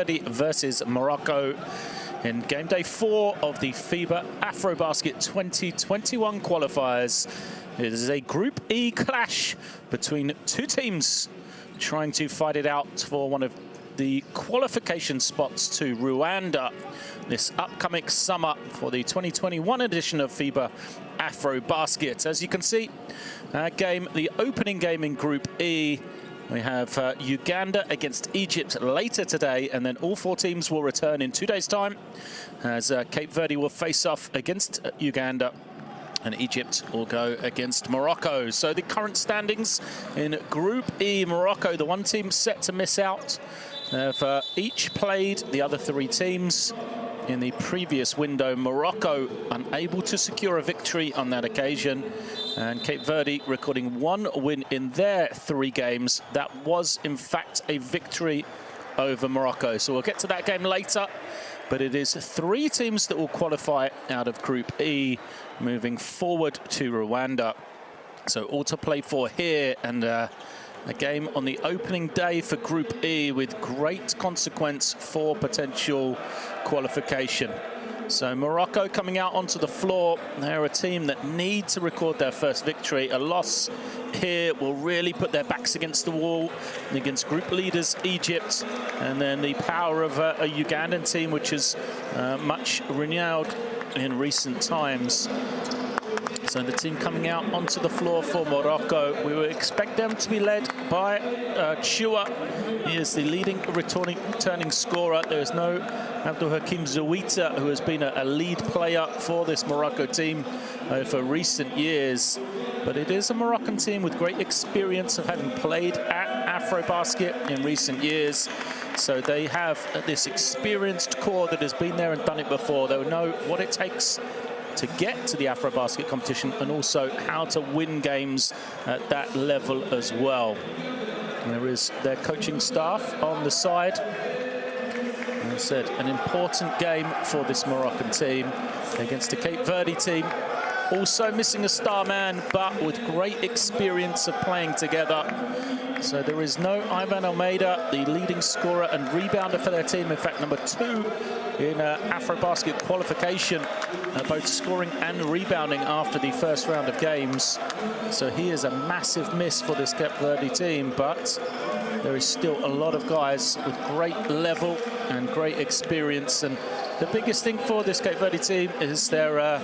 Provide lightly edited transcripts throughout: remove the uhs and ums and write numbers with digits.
Verde versus Morocco in game day 4 of the FIBA AfroBasket 2021 qualifiers. It is a Group E clash between two teams trying to fight it out for one of the qualification spots to Rwanda this upcoming summer for the 2021 edition of FIBA AfroBasket. As you can see, the opening game in Group E, we have Uganda against Egypt later today, and then all 4 teams will return in 2 days' time as Cape Verde will face off against Uganda and Egypt will go against Morocco. So the current standings in Group E, Morocco, the one team set to miss out. They've each played the other 3 teams in the previous window. Morocco unable to secure a victory on that occasion, and Cape Verde recording 1 win in their 3 games. That was in fact a victory over Morocco. So we'll get to that game later, but it is 3 teams that will qualify out of Group E moving forward to Rwanda. So all to play for here, and a game on the opening day for Group E with great consequence for potential qualification. So Morocco coming out onto the floor. They're a team that need to record their first victory. A loss here will really put their backs against the wall against group leaders Egypt, and then the power of a Ugandan team which is much renowned in recent times. So the team coming out onto the floor for Morocco, we would expect them to be led by Chua. He is the leading returning scorer. There is no Abdul Hakim Zawita, who has been a lead player for this Morocco team for recent years. But it is a Moroccan team with great experience of having played at AfroBasket in recent years. So they have this experienced core that has been there and done it before. They'll know what it takes to get to the AfroBasket competition and also how to win games at that level as well. There is their coaching staff on the side. As I said, an important game for this Moroccan team against the Cape Verde team. Also missing a star man, but with great experience of playing together. So there is no Ivan Almeida, the leading scorer and rebounder for their team. In fact, number 2 in AfroBasket qualification, both scoring and rebounding after the first round of games. So he is a massive miss for this Cape Verde team, but there is still a lot of guys with great level and great experience. And the biggest thing for this Cape Verde team is their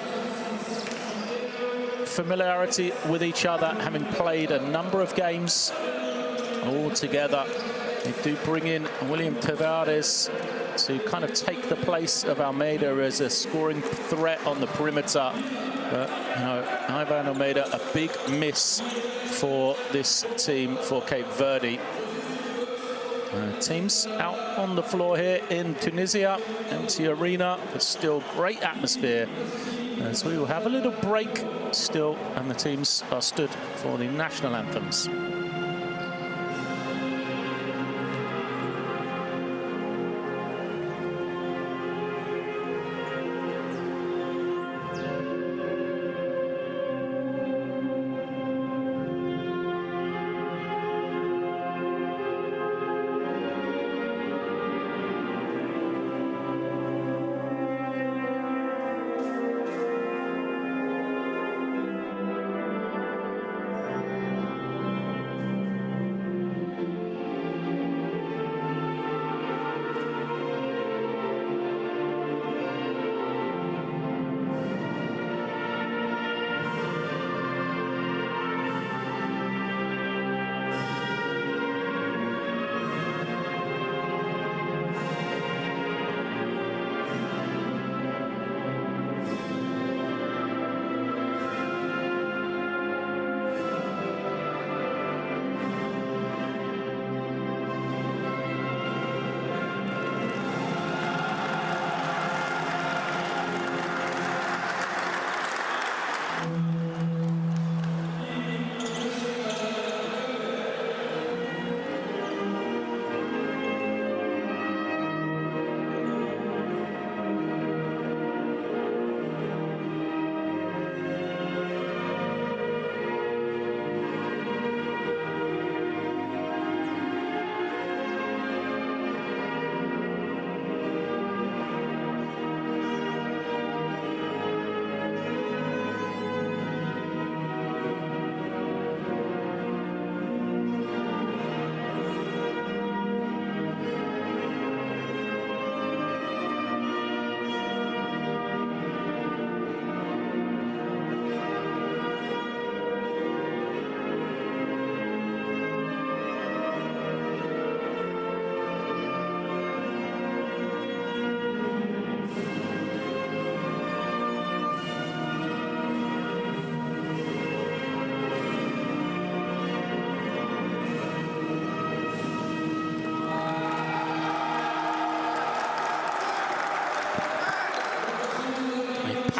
familiarity with each other, having played a number of games all together. They do bring in William Tavares to kind of take the place of Almeida as a scoring threat on the perimeter. But, you know, Ivan Almeida, a big miss for this team for Cape Verde. Teams out on the floor here in Tunisia, empty arena, but still great atmosphere. As we will have a little break still, and the teams are stood for the national anthems.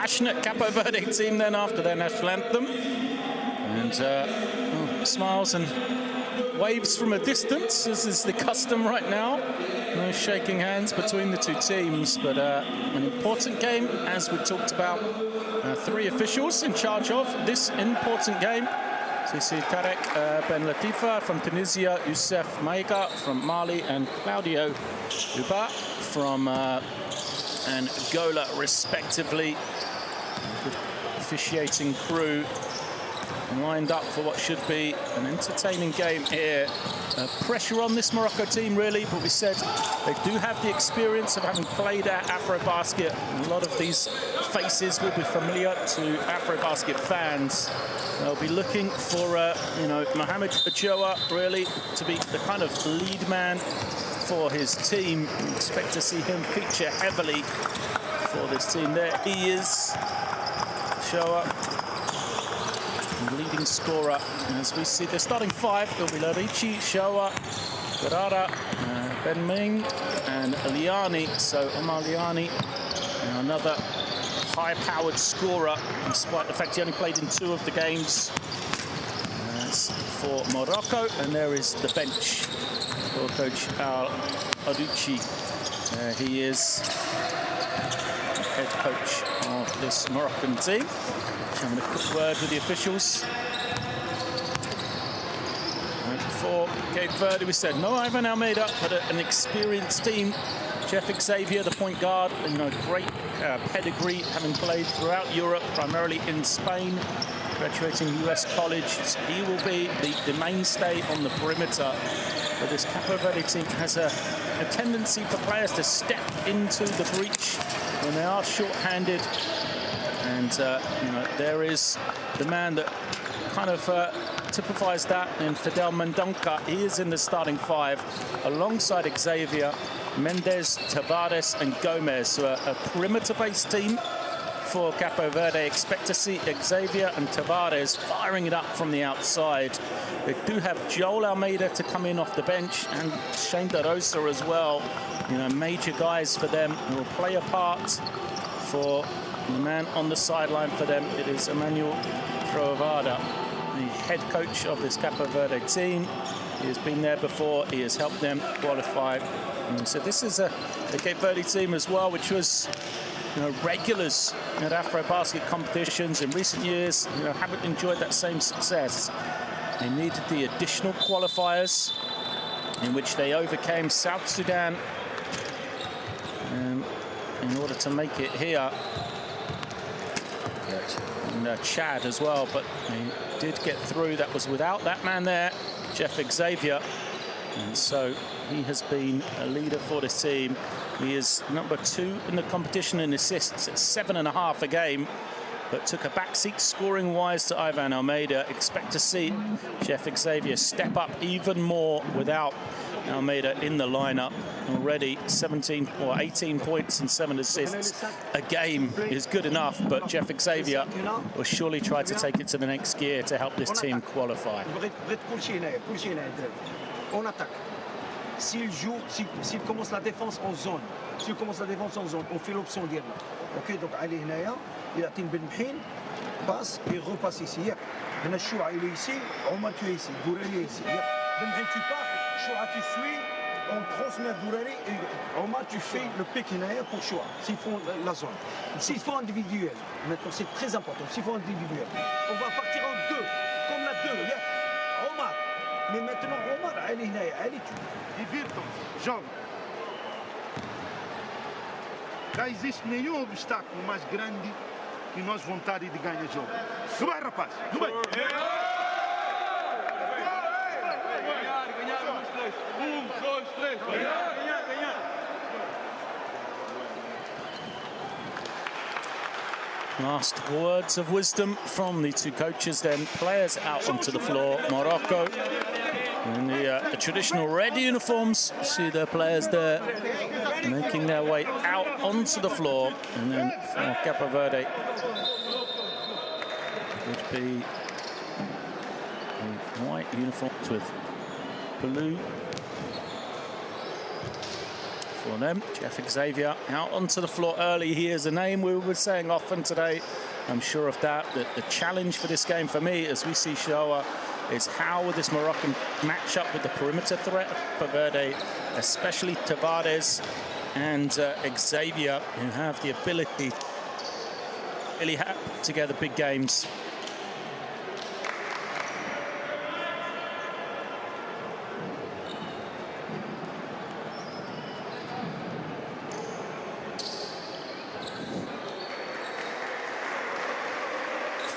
passionate Cape Verde team then after their national anthem. And smiles and waves from a distance, as is the custom right now. No shaking hands between the two teams, but an important game, as we talked about. 3 officials in charge of this important game. So you see Tarek Ben Latifa from Tunisia, Youssef Maiga from Mali, and Claudio Uba from Angola, respectively. Good officiating crew lined up for what should be an entertaining game here. Pressure on this Morocco team, really, but we said they do have the experience of having played at AfroBasket. A lot of these faces will be familiar to AfroBasket fans. They'll be looking for, Mohamed Ajoa, really, to be the kind of lead man for his team. We expect to see him feature heavily for this team. There he is, Ajoa, leading scorer. As we see the starting 5, it'll be Larici, Shoa, Garara, Ben Ming, and Liani. So Omar Liani, another high-powered scorer, despite the fact he only played in 2 of the games. That's for Morocco, and there is the bench for Coach Al Aduchi. He is head coach of this Moroccan team. Having a quick word with the officials. And for Cape Verde, we said no Ivan Almeida, but an experienced team. Jeff Xavier, the point guard, great pedigree, having played throughout Europe, primarily in Spain, graduating US college. He will be the mainstay on the perimeter. But this Cape Verde team has a tendency for players to step into the breach when they are short-handed. And, there is the man that kind of typifies that in Fidel Mendonca. He is in the starting 5 alongside Xavier, Mendes, Tavares, and Gomez. So a perimeter-based team for Cape Verde. Expect to see Xavier and Tavares firing it up from the outside. They do have Joel Almeida to come in off the bench, and Shane DeRosa as well. Major guys for them who will play a part. For the man on the sideline for them, it is Emmanuel Trovada, the head coach of this Cape Verde team. He has been there before. He has helped them qualify. And so this is a Cape Verde team as well, which was regulars at AfroBasket competitions in recent years. Haven't enjoyed that same success. They needed the additional qualifiers, in which they overcame South Sudan in order to make it here. And Chad as well, but they did get through. That was without that man there, Jeff Xavier. And so he has been a leader for this team. He is number 2 in the competition in assists at 7.5 a game, but took a backseat scoring-wise to Ivan Almeida. Expect to see Jeff Xavier step up even more without Almeida in the lineup. Already 17 or 18 points and 7 assists a game is good enough, but Jeff Xavier will surely try to take it to the next gear to help this team qualify. S'il joue, s'il commence la défense en zone, on fait l'option ديالنا. OK, donc علي هنايا يعطي بن محين باس et repasse ici. هنا الشوعة il est ici, Omar tu es ici, Gourali est ici. Ben محين tu pars, Choua tu suis, on transmet Gourali et Omar tu fais le pick هنايا pour Choua. S'ils font la zone. S'ils font individuel, maintenant c'est très important, s'ils font individuel, on va partir en 2, comme la 2. Omar. Mais maintenant, Omar, allez, divirtam-se, joga. Não existe nenhum obstáculo mais grande que nós vontade de ganhar jogo. Não vai, rapaz? Não vai. Ganhar, 1, 2, 3. Ganhar. Last words of wisdom from the two coaches, then players out onto the floor. Morocco in the traditional red uniforms. See their players there making their way out onto the floor. And then for Cape Verde would be the white uniforms with blue for them. Jeff Xavier out onto the floor early. He is a name we were saying often today. I'm sure of that. The challenge for this game for me, as we see Shoa, is how will this Moroccan match up with the perimeter threat of Cape Verde, especially Tavares and Xavier, who have the ability to really put together big games.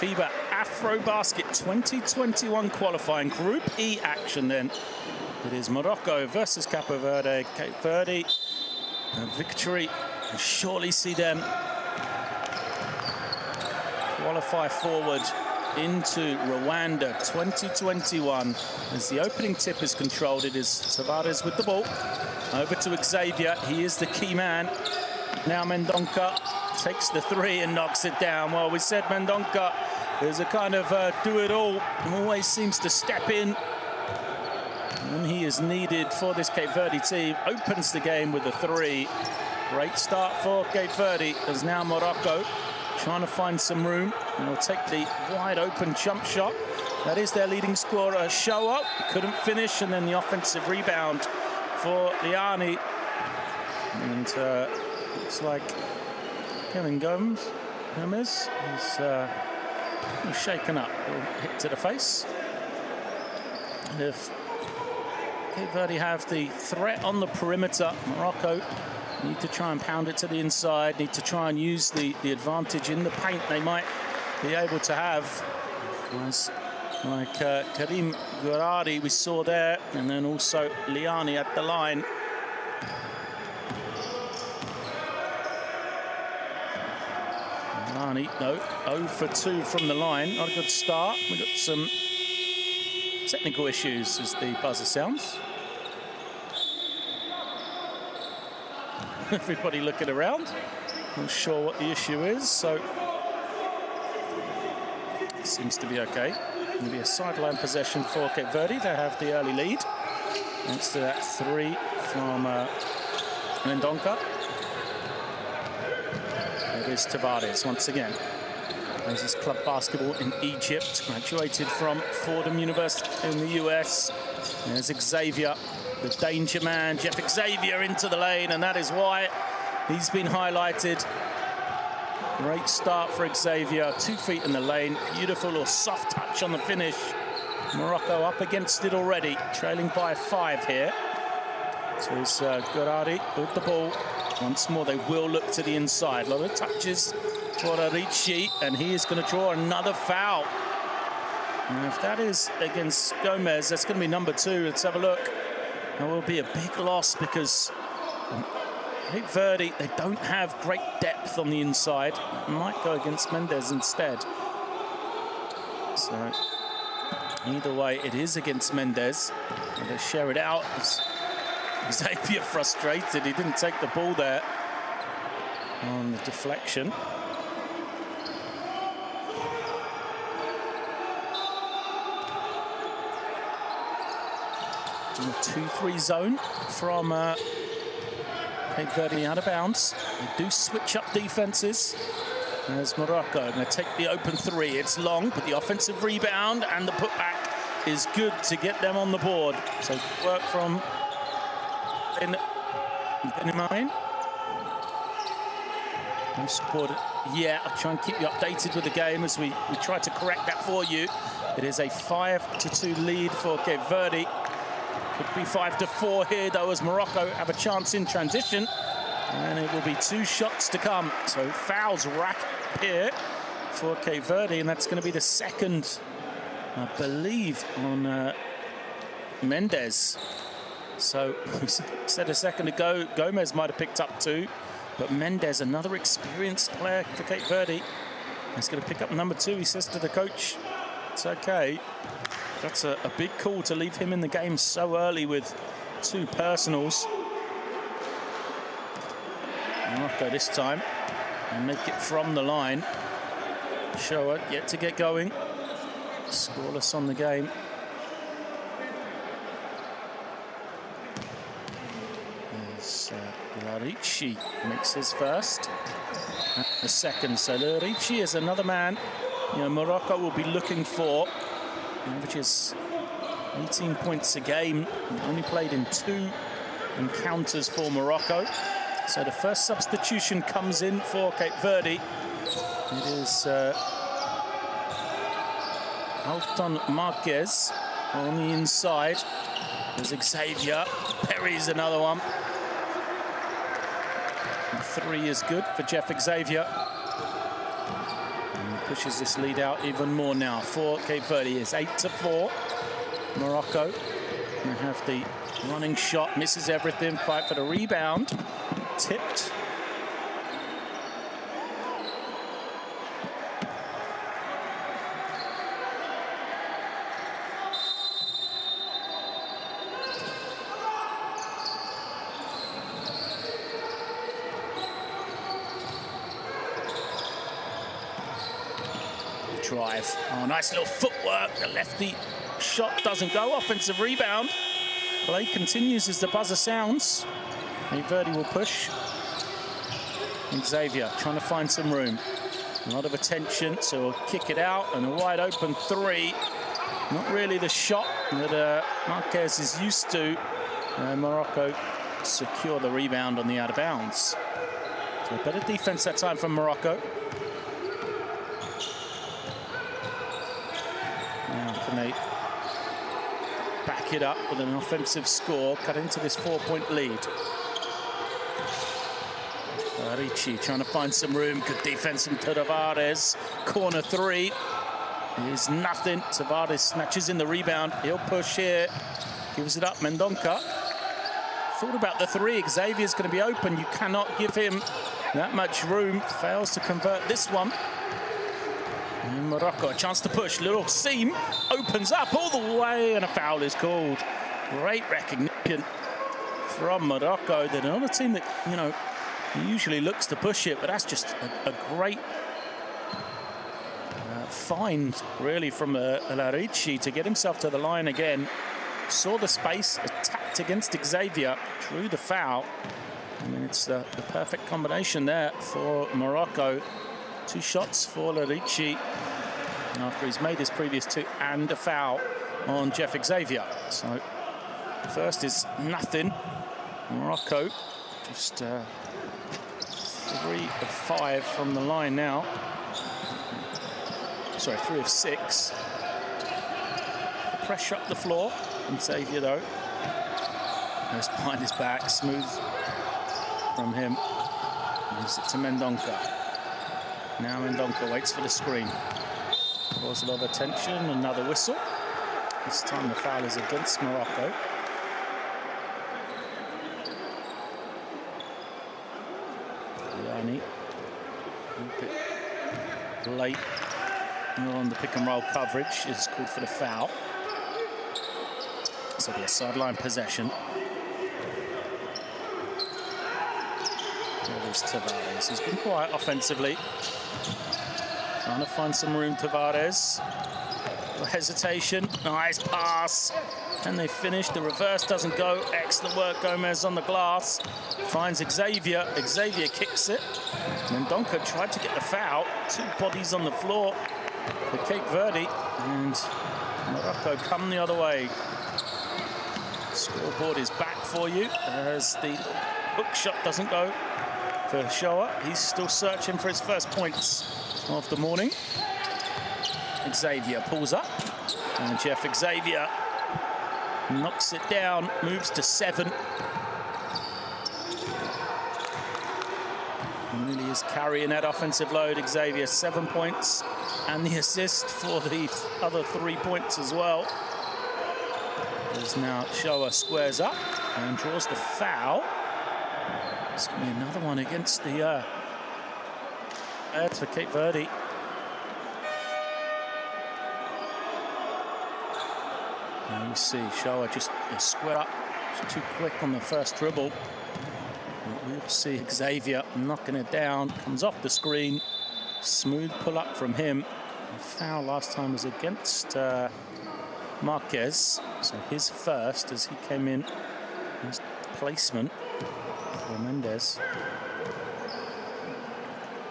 FIBA AfroBasket 2021 qualifying Group E action then. It is Morocco versus Cape Verde. Cape Verde, a victory, and surely see them qualify forward into Rwanda 2021. As the opening tip is controlled, it is Tavares with the ball. Over to Xavier, he is the key man. Now Mendonca takes the three and knocks it down. Well, we said Mendonca is a kind of do-it-all, always seems to step in when he is needed for this Cape Verde team. Opens the game with a three. Great start for Cape Verde, as now Morocco trying to find some room, and will take the wide-open jump shot. That is their leading scorer, Shoa. Couldn't finish, and then the offensive rebound for Liani. And looks like Kevin Gomez is shaken up. Hit to the face. And if Cape Verde have the threat on the perimeter, Morocco need to try and pound it to the inside, need to try and use the advantage in the paint they might be able to have. Guys like Karim Gurari we saw there, and then also Liani at the line. Liani, no, 0 for 2 from the line. Not a good start. We've got some technical issues as the buzzer sounds. Everybody looking around, not sure what the issue is, so it seems to be okay. It'll be a sideline possession for Cape Verde. They have the early lead. Thanks to that three from Mendonca. It is Tavares once again. Plays his club basketball in Egypt, graduated from Fordham University in the US. There's Xavier, the danger man, Jeff Xavier into the lane, and that is why he's been highlighted. Great start for Xavier, 2 feet in the lane, beautiful little soft touch on the finish. Morocco up against it already, trailing by 5 here. So it's Gurari with the ball. Once more, they will look to the inside. A lot of touches for Ricci, and he is going to draw another foul. And if that is against Gomez, that's going to be number 2. Let's have a look. That will be a big loss because Cape Verde, they don't have great depth on the inside. It might go against Mendes instead. So either way, it is against Mendes. And they share it out. Xavier frustrated. He didn't take the ball there on the deflection. 2-3 zone from Cape Verde out of bounds. They do switch up defenses. There's Morocco going to take the open 3. It's long, but the offensive rebound and the putback is good to get them on the board. So work from Benjamin. No squad. Yeah, I'll try and keep you updated with the game as we try to correct that for you. It is a 5-2 lead for Cape Verde. Could be 5-4 here, though, as Morocco have a chance in transition. And it will be 2 shots to come. So fouls rack here for Cape Verde, and that's going to be the second, I believe, on Mendes. So we said a second ago, Gomez might have picked up 2, but Mendes, another experienced player for Cape Verde, is going to pick up number 2. He says to the coach, it's okay. That's a big call to leave him in the game so early with 2 personals. Morocco this time, and make it from the line. Shoa yet to get going. Scoreless on the game. There's Ricci makes his first. The second. So Ricci is another man, Morocco will be looking for. He averages 18 points a game. Only played in 2 encounters for Morocco. So the first substitution comes in for Cape Verde. It is Alton Marquez on the inside. There's Xavier. Perry's another one. And 3 is good for Jeff Xavier. And he pushes this lead out even more now for Cape Verde. It's 8-4. Morocco. They have the running shot, misses everything, fight for the rebound. Tipped. Drive. Oh, nice little footwork. The lefty shot doesn't go. Offensive rebound. Play continues as the buzzer sounds. Cape Verde will push. And Xavier trying to find some room. A lot of attention, so he'll kick it out. And a wide open 3. Not really the shot that Marquez is used to. Morocco secure the rebound on the out of bounds. So better defense that time from Morocco. Now can they back it up with an offensive score, cut into this 4-point lead? Ricci trying to find some room. Good defense from Tavares. Corner 3 is nothing. Tavares snatches in the rebound. He'll push here. Gives it up. Mendonca. Thought about the 3. Xavier's going to be open. You cannot give him that much room. Fails to convert this one. And Morocco, a chance to push. Little seam. Opens up all the way. And a foul is called. Great recognition from Morocco. They're not a team that, he usually looks to push it, but that's just a great find, really, from Ricci to get himself to the line again. Saw the space, attacked against Xavier, drew the foul. I mean, it's the perfect combination there for Morocco. 2 shots for Ricci after he's made his previous 2 and a foul on Jeff Xavier. So first is nothing. Morocco just 3 of 5 from the line now. Sorry, 3 of 6. Pressure up the floor. And Xavier, though, goes behind his back. Smooth from him. Moves it to Mendonca. Now Mendonca waits for the screen. Draws a lot of attention. Another whistle. This time the foul is against Morocco. Late on the pick and roll coverage is called for the foul. So the sideline possession. There's Tavares. He's been quiet offensively. Trying to find some room, Tavares. Hesitation. Nice pass. And they finish. The reverse doesn't go. Excellent work, Gomez on the glass. Finds Xavier. Xavier kicks it. Mendonca tried to get the foul. 2 bodies on the floor for Cape Verde. And Morocco come the other way. Scoreboard is back for you as the hook shot doesn't go for Shoah. He's still searching for his first points of the morning. Xavier pulls up. And Jeff Xavier knocks it down, moves to 7. Really is carrying that offensive load. Xavier 7 points and the assist for the other 3 points as well. There's now Shoah squares up and draws the foul. It's going to be another one against the for Cape Verde. And we see Shoah just square up. Just too quick on the first dribble. We'll see Xavier knocking it down. Comes off the screen. Smooth pull up from him. The foul last time was against Marquez. So his first as he came in. His placement. for Mendes.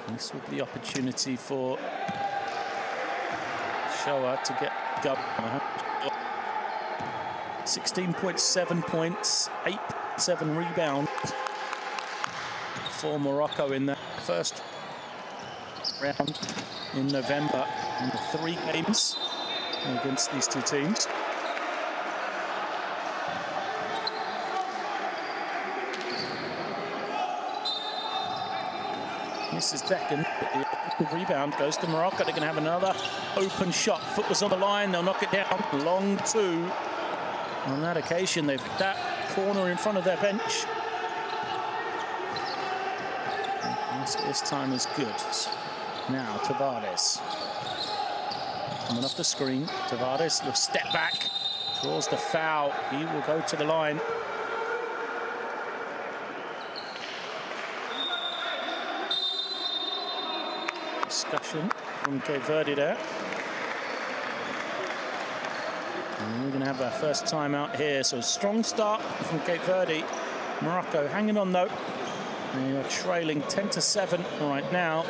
This will be the opportunity for Shoa to get going. 16.7 points, 8.7 rebounds for Morocco in the first round in November in the 3 games against these two teams. This is second, but the rebound goes to Morocco. They're going to have another open shot. Foot was on the line, they'll knock it down. Long 2. On that occasion, they've hit that corner in front of their bench. This time is good. Now, Tavares. Coming off the screen. Tavares will step back, draws the foul. He will go to the line. Discussion from Cape Verde there. And we're going to have our first timeout here. So a strong start from Cape Verde. Morocco hanging on though. They are trailing 10-7 right now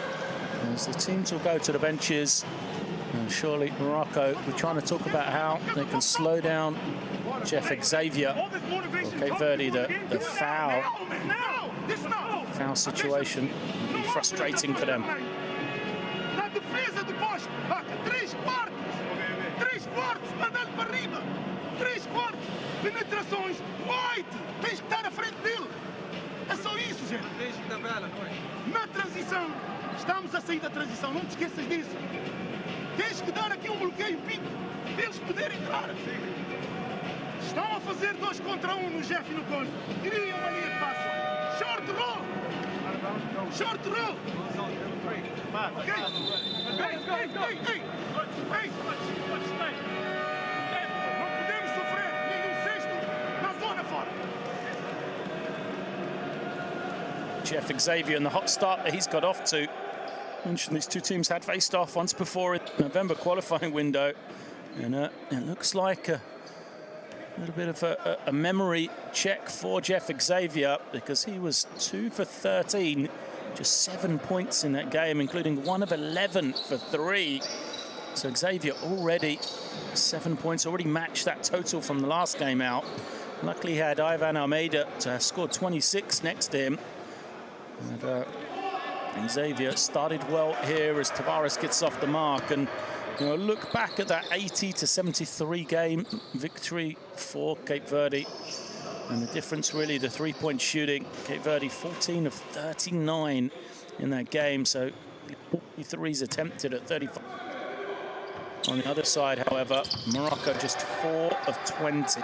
as the teams will go to the benches. And surely Morocco, we're trying to talk about how they can slow down Jeff Xavier. For Cape Verde, the foul situation will be frustrating for them. Defesa do poste, 3 quartos, mandando para arriba, 3 quartos, penetrações, White, tens que estar à frente dele, é só isso, gente. Na transição, estamos a sair da transição, não te esqueças disso. Tens que dar aqui bloqueio pico, para eles poderem entrar. Estão a fazer 2 contra 1 no Jeff e no Cone, criem uma linha de passo, short roll. Short roll. Okay. Hey. Não podemos sofrer nenhum sexto na zona fora. Jeff Xavier and the hot start that he's got off to. Mentioned these two teams had faced off once before in the November qualifying window. And it looks like a little bit of a memory check for Jeff Xavier because he was 2 for 13, just 7 points in that game, including 1 of 11 for 3. So Xavier already 7 points, already matched that total from the last game out. Luckily he had Ivan Almeida to score 26 next to him. And Xavier started well here as Tavares gets off the mark. And look back at that 80-73 game victory for Cape Verde. And the difference really, the 3-point shooting. Cape Verde 14 of 39 in that game. So 43s attempted at 35. On the other side, however, Morocco just 4 of 20. So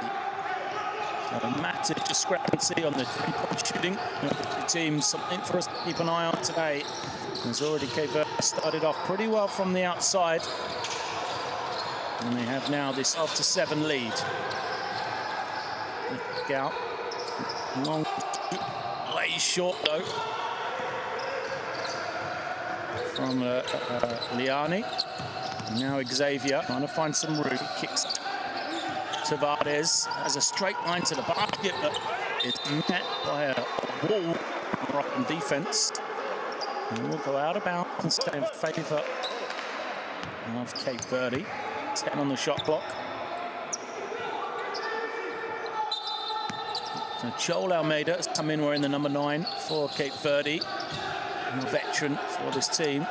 a massive discrepancy on the 3-point shooting. The team, something for us to keep an eye on today. There's already Cape Verde started off pretty well from the outside. And they have now this 12-7 lead. Look out. Long lays short though. From Liani. Now Xavier trying to find some room. Kicks Tavares, has a straight line to the basket, but it's met by a wall Moroccan defense. And will go out of bounds and stay in favour of Cape Verde. 10 on the shot clock. So Joel Almeida has come in wearing the number 9 for Cape Verde. A veteran for this team.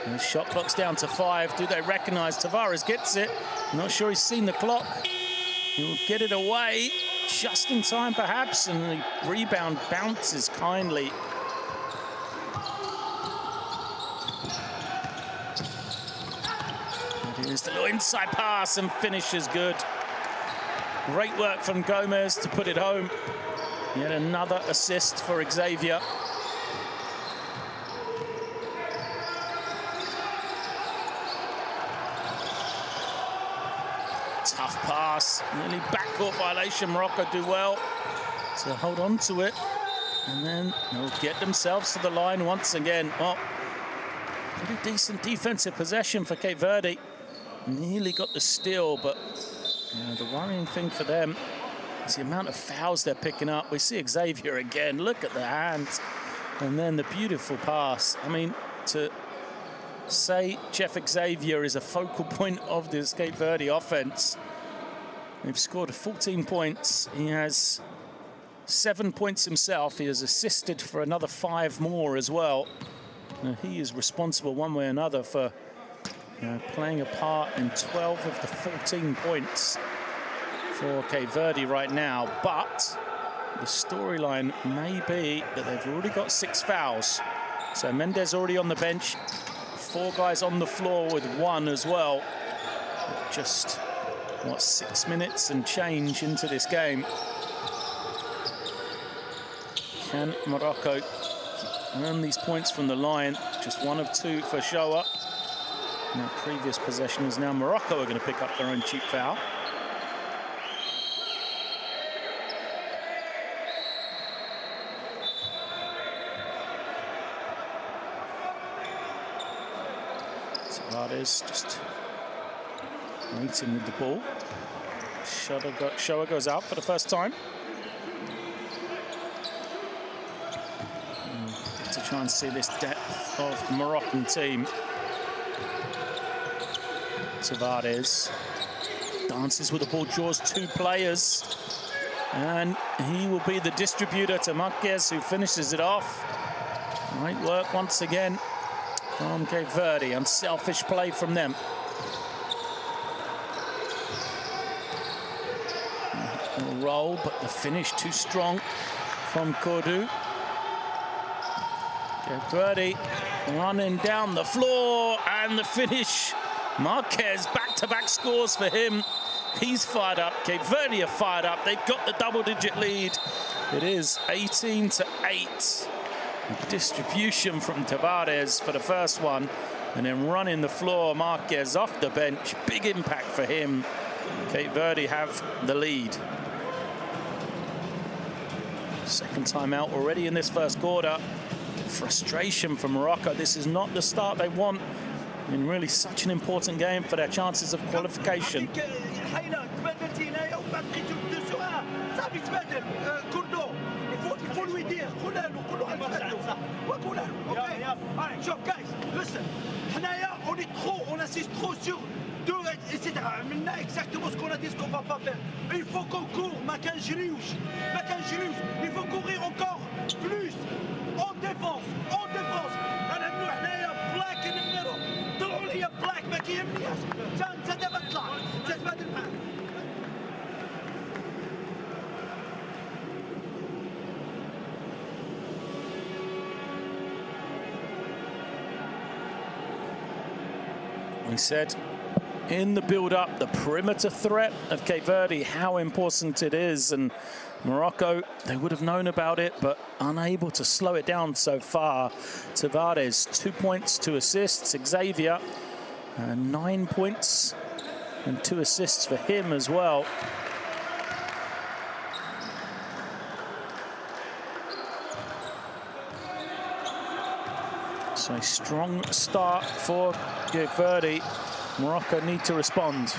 And the shot clock's down to 5. Do they recognise Tavares gets it? I'm not sure he's seen the clock. He'll get it away just in time perhaps, and the rebound bounces kindly. Here's the little inside pass and finishes good. Great work from Gomez to put it home. Yet another assist for Xavier. Tough pass, nearly backcourt violation. Morocco do well to hold on to it. And then they'll get themselves to the line once again. Oh, pretty decent defensive possession for Cape Verde. Nearly got the steal, but the worrying thing for them It's the amount of fouls they're picking up. We see Xavier again. Look at the hands. And then the beautiful pass. I mean, to say Jeff Xavier is a focal point of this Cape Verde offense. They've scored 14 points. He has 7 points himself. He has assisted for another 5 more as well. Now, he is responsible one way or another for playing a part in 12 of the 14 points for Cape Verde right now. But the storyline may be that they've already got 6 fouls. So Mendes already on the bench. 4 guys on the floor with 1 as well. Just, what, 6 minutes and change into this game. Can Morocco earn these points from the line? Just 1 of 2 for Shoa. Now, previous possession is now Morocco are going to pick up their own cheap foul. Tavares just waiting with the ball. Shoa goes out for the first time. To try and see this depth of the Moroccan team. Tavares dances with the ball, draws 2 players. And he will be the distributor to Marquez, who finishes it off. Great work once again from Cape Verde. Unselfish play from them. A roll, but the finish too strong from Kodu. Cape Verde running down the floor, and the finish. Marquez, back-to-back scores for him. He's fired up. Cape Verde are fired up. They've got the double-digit lead. It is 18-8. Distribution from Tavares for the first one, and then running the floor, Marquez off the bench. Big impact for him. Cape Verde have the lead. Second timeout already in this first quarter. Frustration from Morocco. This is not the start they want in really such an important game for their chances of qualification. شوف guys, listen, حنايا on insiste trop sur deux, etc. منا exactement ce qu'on a dit, ce qu'on va pas faire. Il faut qu'on court, ما كنجريوش. Il faut courir encore plus en défense. غنعملوا حنايا black in the middle. طلعوا لي black ما كيهمنيش. انت دابا تطلع، انت تبادل معاه. We said in the build-up, the perimeter threat of Cape Verde, how important it is. And Morocco, they would have known about it, but unable to slow it down so far. Tavares, 2 points, 2 assists. Xavier, 9 points and 2 assists for him as well. So a strong start for Cape Verde. Morocco need to respond.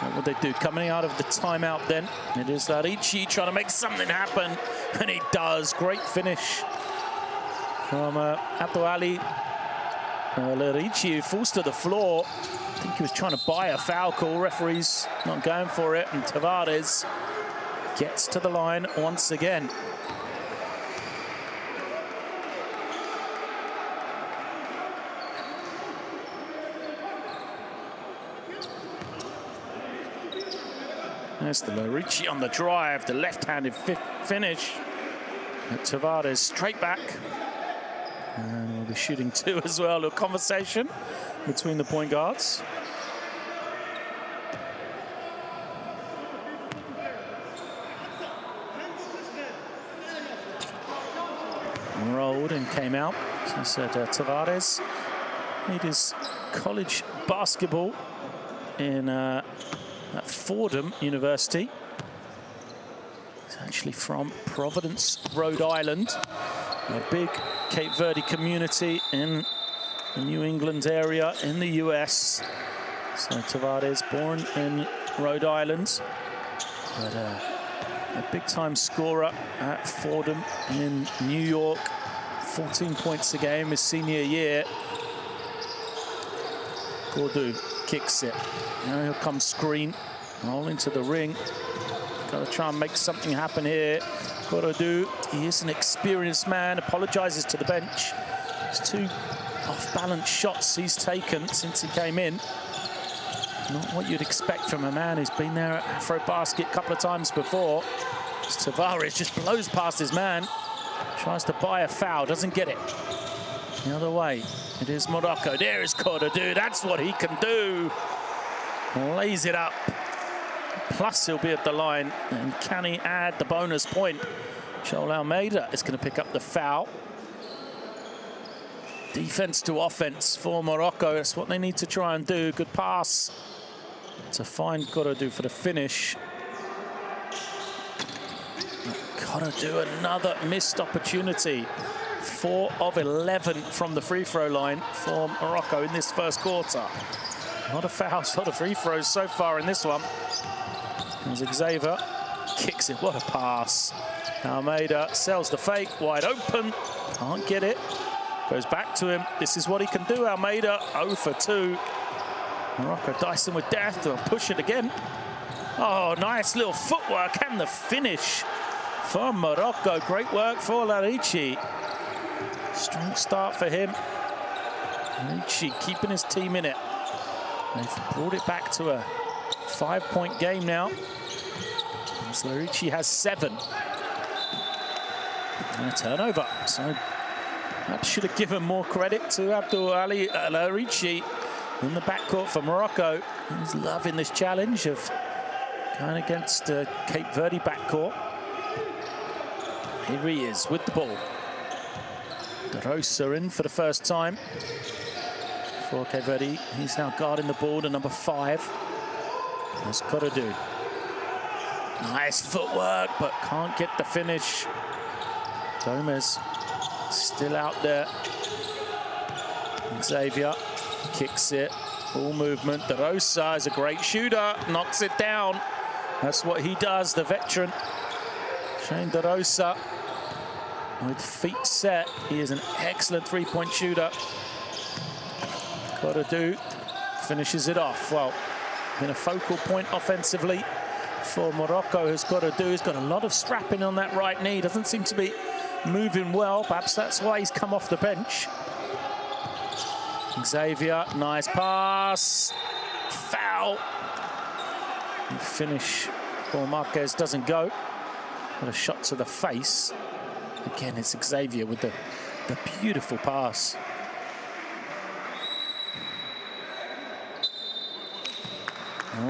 What would they do? Coming out of the timeout then, it is Larici trying to make something happen, and he does. Great finish from Abdou Ali. Larici, who falls to the floor. I think he was trying to buy a foul call. Referee's not going for it, and Tavares gets to the line once again. There's the Larici on the drive, the left-handed finish. Tavares straight back. And we'll be shooting 2 as well. A conversation between the point guards. Rolled and came out. So I said Tavares made his college basketball in at Fordham University. He's actually from Providence, Rhode Island. A big Cape Verde community in the New England area in the US. So Tavares, born in Rhode Island, but a big-time scorer at Fordham in New York. 14 points a game his senior year. Gordu kicks it. Now here comes screen. Roll into the ring. Got to try and make something happen here. Gordu, he is an experienced man. Apologizes to the bench. It's 2 off-balance shots he's taken since he came in. Not what you'd expect from a man who's been there at AfroBasket a couple of times before. Tavares just blows past his man. Tries to buy a foul, doesn't get it. The other way, it is Morocco. There is Gordu, that's what he can do. Lays it up. Plus he'll be at the line. And can he add the bonus point? Joel Almeida is going to pick up the foul. Defense to offense for Morocco. That's what they need to try and do. Good pass to find Gordu for the finish. Gordu, another missed opportunity. 4 of 11 from the free throw line for Morocco in this first quarter. A lot of fouls, a lot of free throws so far in this one. As Xavier kicks it, what a pass. Almeida sells the fake, wide open, can't get it. Goes back to him, this is what he can do, Almeida, 0 for 2. Morocco dicing with death, they'll push it again. Oh, nice little footwork and the finish for Morocco. Great work for Larici. Strong start for him. Larici keeping his team in it. They've brought it back to a 5-point game now. As Larici has 7. And a turnover. So that should have given more credit to Abdul Ali Larici in the backcourt for Morocco. He's loving this challenge of going against Cape Verde backcourt. Here he is with the ball. De Rosa in for the first time for Cape Verde. He's now guarding the ball to number 5. That's Gordu. Nice footwork, but can't get the finish. Gomez still out there. Xavier kicks it. Ball movement. De Rosa is a great shooter. Knocks it down. That's what he does, the veteran. Shane De Rosa with feet set. He is an excellent 3-point shooter. Gordu finishes it off. Well, been a focal point offensively for Morocco, who's got to do. He's got a lot of strapping on that right knee. Doesn't seem to be moving well. Perhaps that's why he's come off the bench. Xavier, nice pass. Foul. The finish for Marquez doesn't go. Got a shot to the face. Again, it's Xavier with the beautiful pass.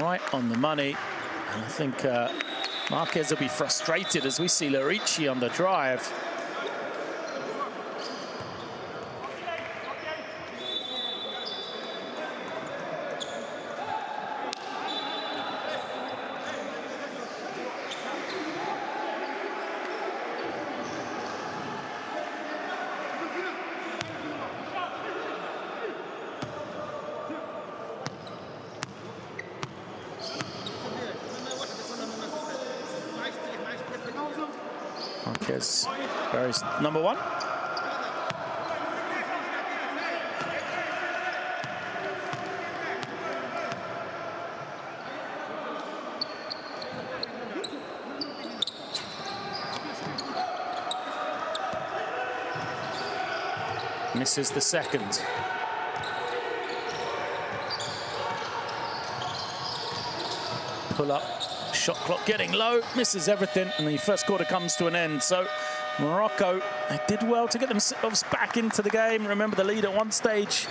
Right on the money. And I think Marquez will be frustrated as we see Larici on the drive. Marquez buries number 1. Misses the second. Pull up. Shot clock getting low, misses everything, and the first quarter comes to an end. So Morocco, they did well to get themselves back into the game. Remember, the lead at one stage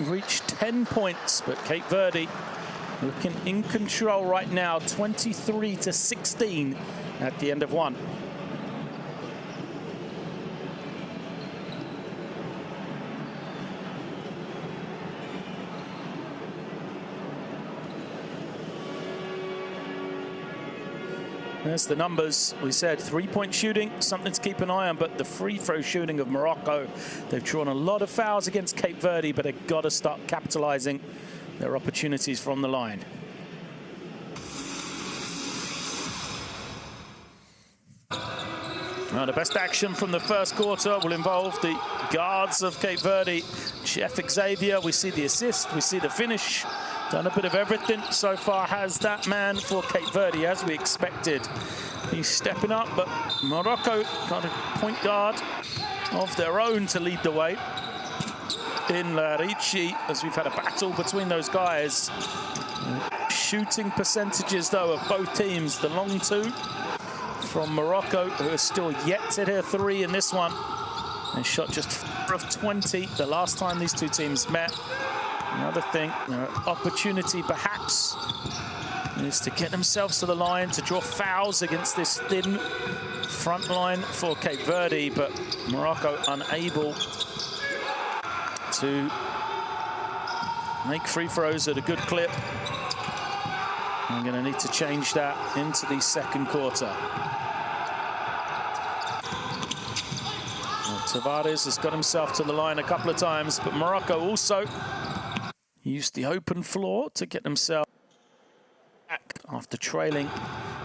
reached 10 points, but Cape Verde looking in control right now, 23-16 at the end of one. There's the numbers. We said 3-point shooting, something to keep an eye on, but the free throw shooting of Morocco, they've drawn a lot of fouls against Cape Verde, but they've got to start capitalizing their opportunities from the line. Now, the best action from the first quarter will involve the guards of Cape Verde. Chef Xavier, we see the assist, we see the finish. Done a bit of everything so far, has that man for Cape Verde, as we expected. He's stepping up, but Morocco got a point guard of their own to lead the way in Larici, as we've had a battle between those guys. Shooting percentages, though, of both teams. The long two from Morocco, who are still yet to hit 3 in this one. They shot just 4 of 20 the last time these two teams met. Another thing, their opportunity perhaps is to get themselves to the line, to draw fouls against this thin front line for Cape Verde, but Morocco unable to make free throws at a good clip. I'm going to need to change that into the second quarter. Tavares has got himself to the line a couple of times, but Morocco also used the open floor to get themselves back after trailing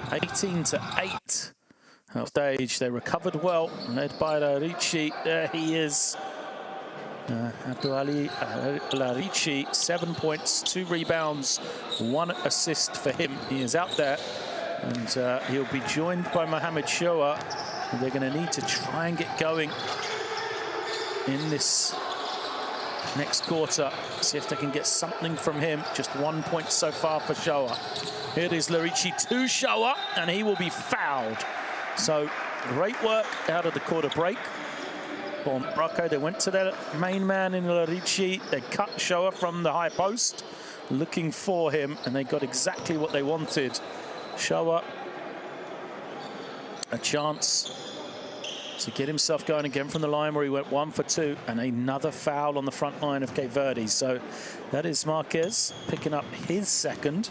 18-8 at stage. They recovered well, led by Larici. There he is. Abdouali Larici, 7 points, 2 rebounds, 1 assist for him. He is out there, and he'll be joined by Mohamed Shoa. They're going to need to try and get going in this next quarter. See if they can get something from him. Just 1 point so far for Shoa. Here is Larici to Shoa, and he will be fouled. So great work out of the quarter break for Morocco. They went to their main man in Larici. They cut Shoa from the high post, looking for him, and they got exactly what they wanted. Shoa a chance to get himself going again from the line where he went 1 for 2, and another foul on the front line of Cape Verde. So that is Marquez picking up his second.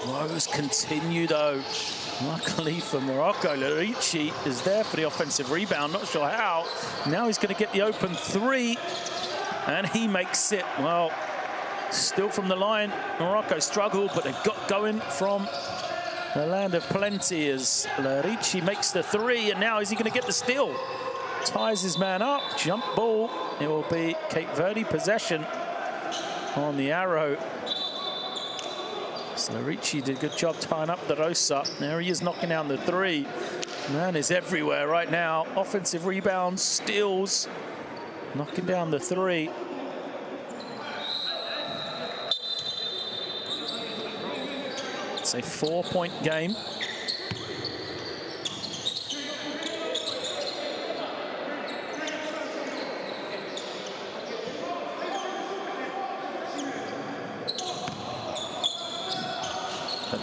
Woes continue, though. Luckily for Morocco, Larici is there for the offensive rebound. Not sure how. Now he's going to get the open 3, and he makes it. Well, still from the line, Morocco struggled, but they've got going from the land of plenty as Larici makes the 3, and now is he going to get the steal? Ties his man up, jump ball. It will be Cape Verde possession on the arrow. So Larici did a good job tying up the Rosa. There he is knocking down the 3. Man is everywhere right now. Offensive rebounds, steals, knocking down the 3. It's a 4-point game.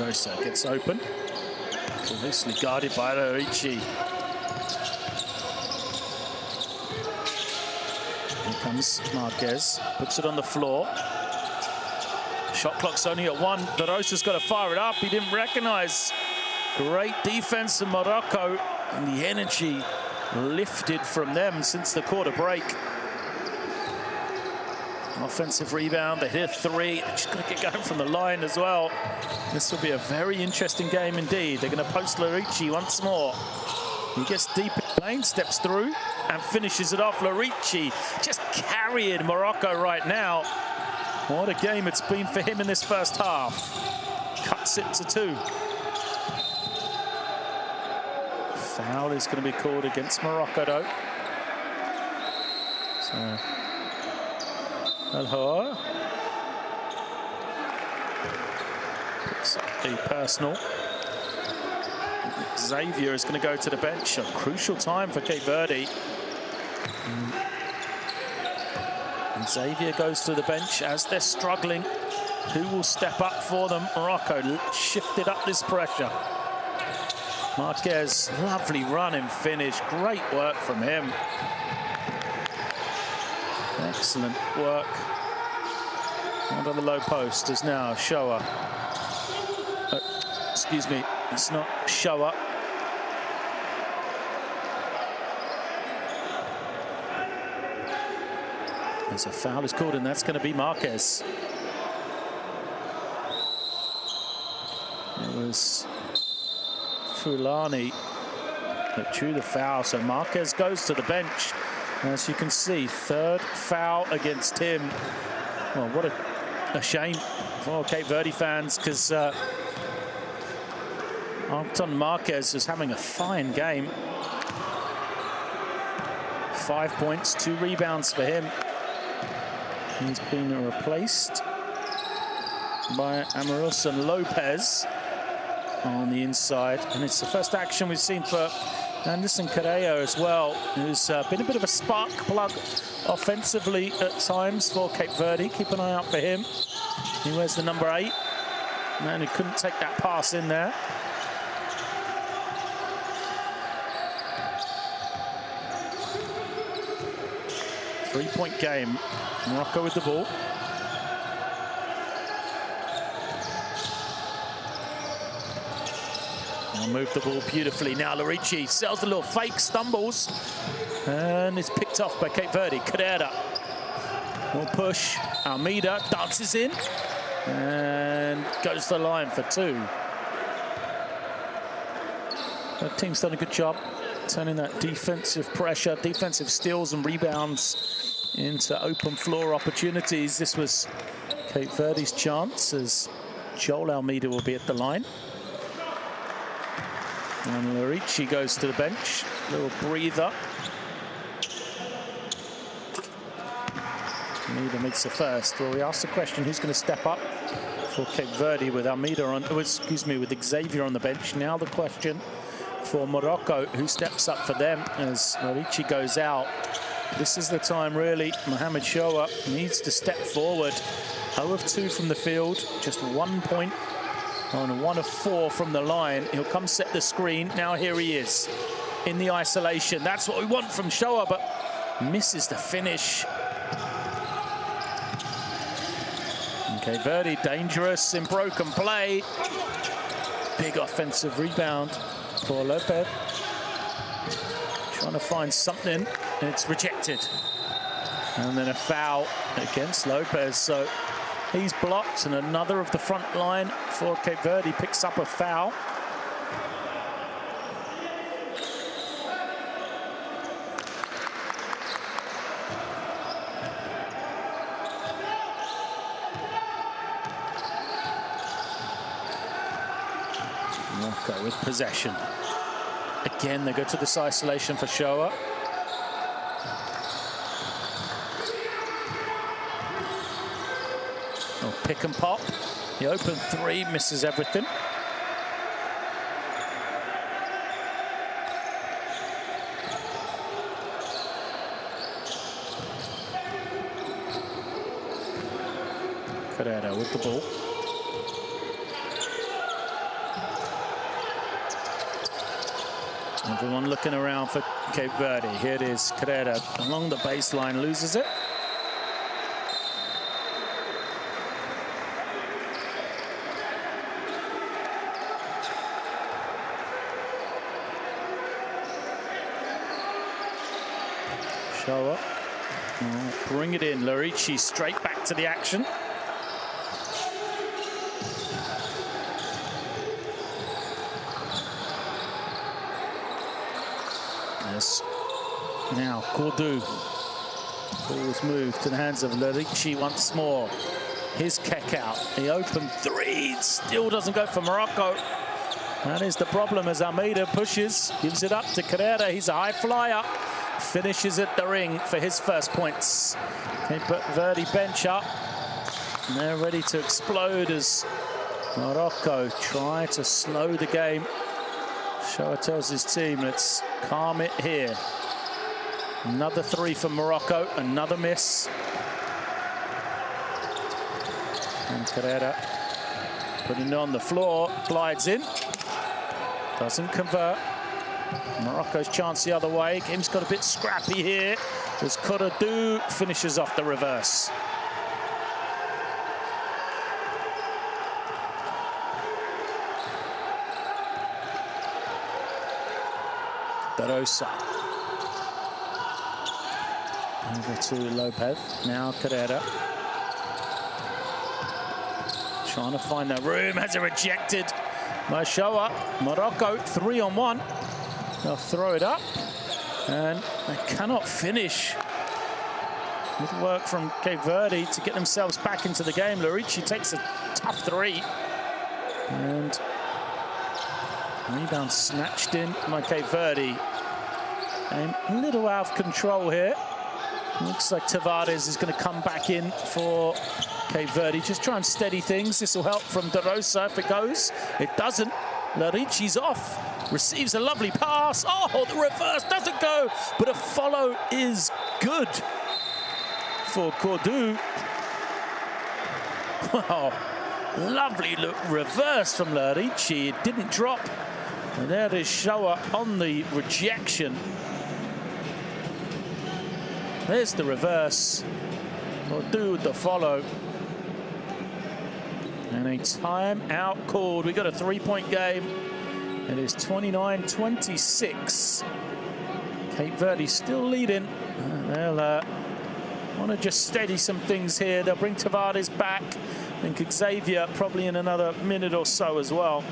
Rosa gets open, closely guarded by Larici. Here comes Marquez, puts it on the floor. Shot clock's only at 1. De Rosa's got to fire it up. He didn't recognize. Great defense in Morocco, and the energy lifted from them since the quarter break. Offensive rebound, they hit 3. They're just going to get going from the line as well. This will be a very interesting game indeed. They're going to post Larici once more. He gets deep in the lane, steps through, and finishes it off. Larici just carrying Morocco right now. What a game it's been for him in this first half. Cuts it to 2. Foul is going to be called against Morocco, though. So Al-Hawar picks up the personal. Xavier is going to go to the bench. A crucial time for Cape Verde. And Xavier goes to the bench as they're struggling. Who will step up for them? Morocco shifted up this pressure. Marquez, lovely run and finish. Great work from him. Excellent work. Under the low post is now Showa. Excuse me, it's not Showa. As a foul is called, and that's going to be Marquez. It was Fulani that drew the foul, so Marquez goes to the bench. As you can see, third foul against him. Well, what a shame for Cape Verde fans, because Anton Marquez is having a fine game. 5 points, 2 rebounds for him. He's been replaced by Amarilson Lopez on the inside, and it's the first action we've seen for Anderson Correa as well, who's been a bit of a spark plug offensively at times for Cape Verde. Keep an eye out for him. He wears the number 8. Man who couldn't take that pass in there. Three-point game. Morocco with the ball. They'll move the ball beautifully. Now Larici sells a little fake, stumbles, and is picked off by Cape Verde. Carrera will push. Almeida dances in and goes to the line for 2. The team's done a good job turning that defensive pressure, defensive steals and rebounds into open floor opportunities. This was Cape Verde's chance, as Joel Almeida will be at the line. And Larici goes to the bench. Little breather. Almeida makes the first. Well, we asked the question, who's going to step up for Cape Verde with Almeida on, with Xavier on the bench. Now the question for Morocco, who steps up for them as Larici goes out. This is the time, really. Mohamed Showa needs to step forward. 0 of 2 from the field, just 1 point on 1 of 4 from the line. He'll come set the screen. Now here he is in the isolation. That's what we want from Showa, but misses the finish. Okay, Verde dangerous in broken play. Big offensive rebound for Lopez. Trying to find something, and it's rejected. And then a foul against Lopez. So he's blocked, and another of the front line for Cape Verde picks up a foul. Morocco with possession. Again, they go to this isolation for Showa. Oh, pick and pop. The open 3 misses everything. Carrera with the ball. Everyone looking around for Cape Verde. Here it is, Carrera along the baseline, loses it. Showa, bring it in. Larici straight back to the action. Now Cordu. Ball was moved to the hands of Larici once more. His kick out. The open 3 still doesn't go for Morocco. That is the problem as Almeida pushes, gives it up to Carrera. He's a high flyer. Finishes at the ring for his first points. They put Verde bench up. And they're ready to explode as Morocco try to slow the game. Showa tells his team, let's calm it here. Another 3 for Morocco, another miss. And Carrera putting it on the floor, glides in, doesn't convert. Morocco's chance the other way. Game's got a bit scrappy here as Cordoudou finishes off the reverse. Darosa. Over to Lopez. Now Carrera. Trying to find that room. Has it rejected by Shoa. Morocco 3-on-1. They'll throw it up. And they cannot finish. Good work from Cape Verde to get themselves back into the game. Larici takes a tough three. And rebound snatched in by Cape Verde. And a little out of control here. Looks like Tavares is going to come back in for Cape Verde. Just try and steady things. This will help from Darosa if it goes. It doesn't. Larici's off. Receives a lovely pass. Oh, the reverse doesn't go. But a follow is good for Cordoudou. Wow. Lovely look reverse from Larici. It didn't drop. And there is Shoa on the rejection. There's the reverse. Cordoudou with the follow. And a timeout called. We got a three-point game. It is 29-26. Cape Verde still leading. They'll want to just steady some things here. They'll bring Tavares back. I think Xavier probably in another minute or so as well.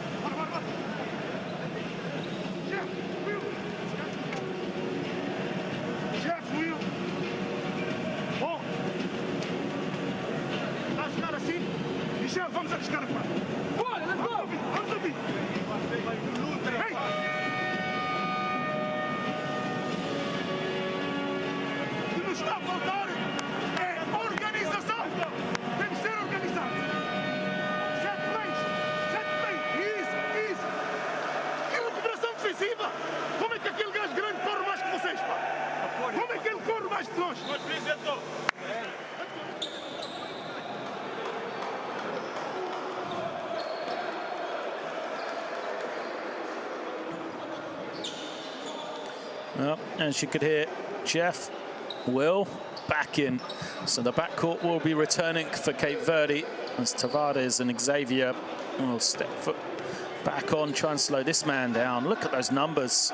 Well, as you could hear, Jeff will back in. So the backcourt will be returning for Cape Verde as Tavares and Xavier will step foot back on, try and slow this man down. Look at those numbers.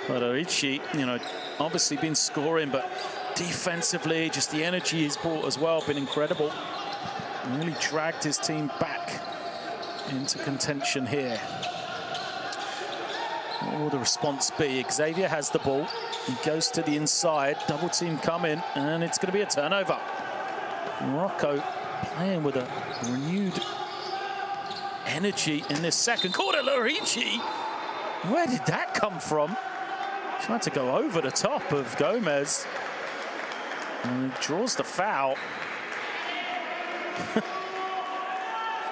Larici, you know, obviously been scoring, but defensively, just the energy he's brought as well, been incredible. Really dragged his team back into contention here. What will the response be? Xavier has the ball. He goes to the inside. Double team coming, and it's going to be a turnover. Morocco playing with a renewed energy in this second quarter. Larici, where did that come from? Trying to go over the top of Gomez. And he draws the foul.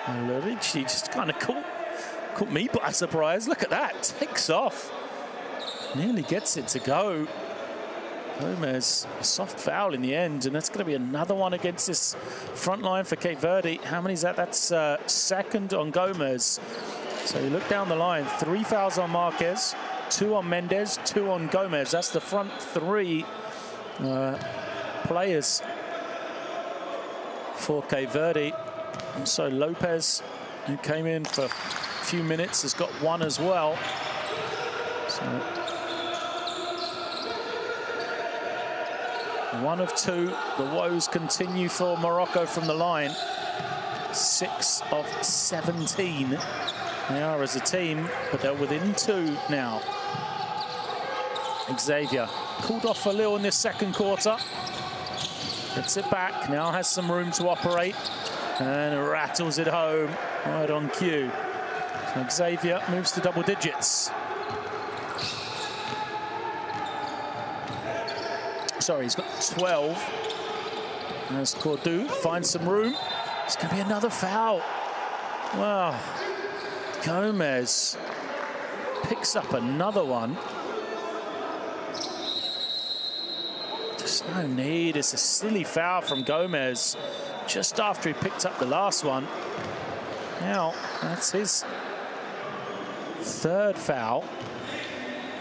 Larici just kind of caught me by surprise. Look at that. Takes off. Nearly gets it to go. Gomez, a soft foul in the end, and that's going to be another one against this front line for Cape Verde. How many is that? That's second on Gomez. So you look down the line, 3 fouls on Marquez, 2 on Mendes, 2 on Gomez. That's the front three players for Cape Verde. And so Lopez, who came in for a few minutes, has got 1 as well. So 1 of 2. The woes continue for Morocco from the line. 6 of 17 they are as a team, but they're within 2 now. Xavier cooled off a little in this second quarter. Gets it back, now has some room to operate, and rattles it home right on cue. So Xavier moves to double digits. Sorry, he's got 12. As Cordoudou finds some room. It's going to be another foul. Wow. Gomez picks up another one. Just no need. It's a silly foul from Gomez just after he picked up the last one. Now, that's his 3rd foul.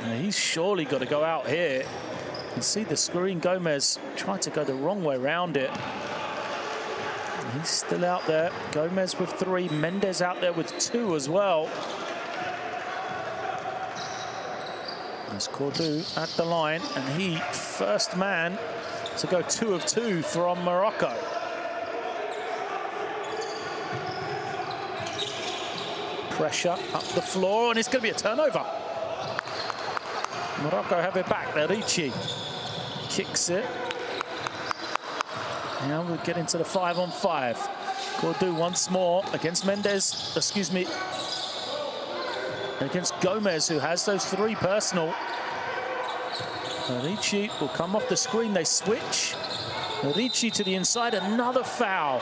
And he's surely got to go out here. You see the screen. Gomez tried to go the wrong way around it. And he's still out there. Gomez with 3. Mendes out there with 2 as well. There's Cordoue at the line, and he first man to go 2 of 2 from Morocco. Pressure up the floor, and it's going to be a turnover. Morocco have it back. Ricci kicks it. Now we get into the 5-on-5. Cordoue once more against Mendes, excuse me, against Gomez, who has those 3 personal. Ricci will come off the screen. They switch. Ricci to the inside. Another foul.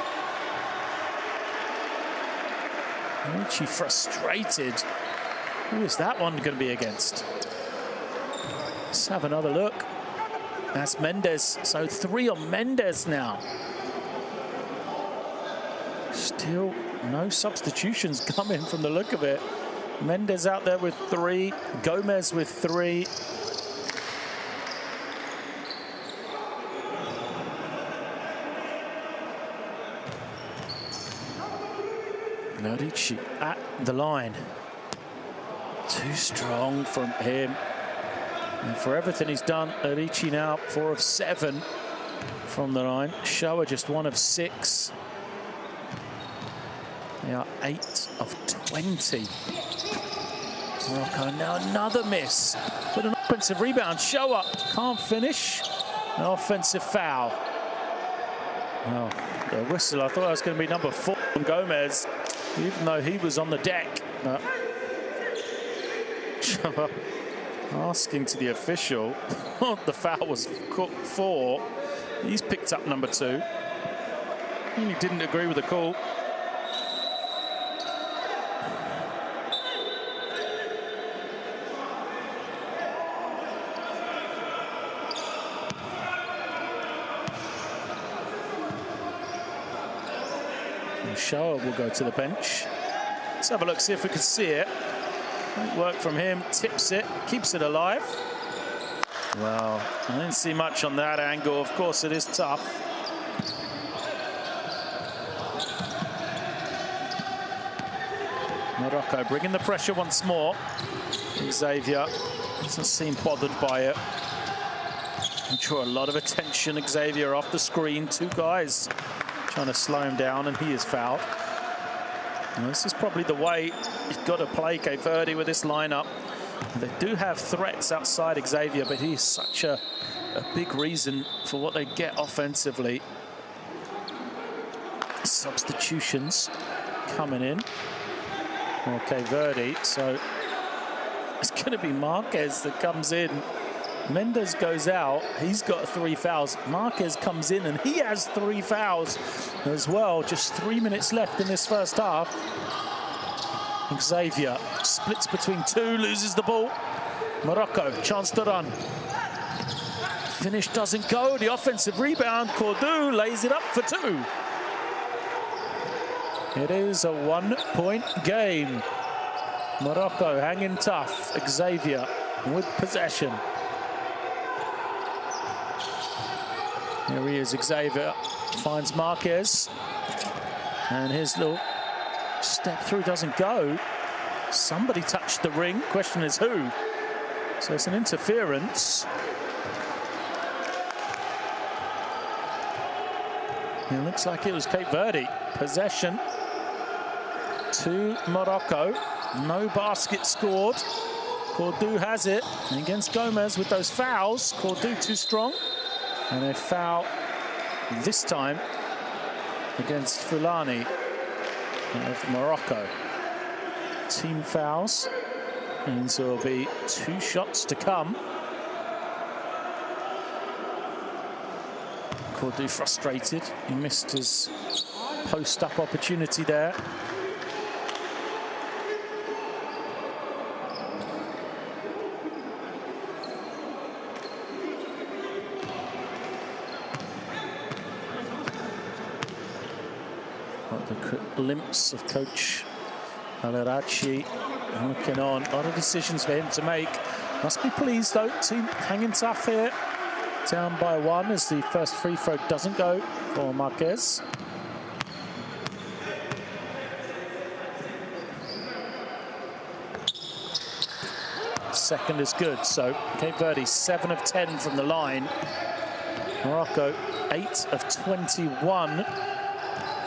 Ricci frustrated. Who is that one going to be against? Let's have another look. That's Mendes. So 3 on Mendes now. Still no substitutions coming from the look of it. Mendes out there with 3. Gomez with 3. Ricci at the line. Too strong from him. And for everything he's done, Ricci now 4 of 7 from the line. Shower just 1 of 6. They are 8 of 20. Morocco now another miss. But an offensive rebound. Shower can't finish. An offensive foul. Well, the whistle, I thought that was going to be number 4 from Gomez, even though he was on the deck. Shower asking to the official what the foul was for. He's picked up number 2. He didn't agree with the call. Shower will go to the bench. Let's have a look, see if we can see it. Great work from him. Tips it, keeps it alive. Well, I didn't see much on that angle. Of course, it is tough. Morocco bringing the pressure once more. Xavier doesn't seem bothered by it. Draw a lot of attention. Xavier off the screen. 2 guys trying to slow him down, and he is fouled. And this is probably the way he's got to play Cape Verde with this lineup. They do have threats outside Xavier, but he's such a big reason for what they get offensively. Substitutions coming in for Cape Verde, so it's going to be Marquez that comes in. Mendes goes out, he's got 3 fouls. Marquez comes in and he has 3 fouls as well. Just 3 minutes left in this first half. Xavier splits between 2, loses the ball. Morocco, chance to run. Finish doesn't go, the offensive rebound. Cordoue lays it up for 2. It is a 1-point game. Morocco hanging tough. Xavier with possession. Here he is, Xavier finds Marquez. And his little step through doesn't go. Somebody touched the ring. Question is who? So it's an interference. It looks like it was Cape Verde. Possession to Morocco. No basket scored. Cordoue has it against Gomez with those fouls. Cordoue too strong. And a foul this time against Fulani of Morocco. Team fouls. And there will be 2 shots to come. Cordoue frustrated. He missed his post-up opportunity there. The glimpse of Coach Alarachi looking on. A lot of decisions for him to make. Must be pleased, though. Team hanging tough here. Down by 1 as the first free throw doesn't go for Marquez. Second is good, so Cape Verde 7 of 10 from the line. Morocco 8 of 21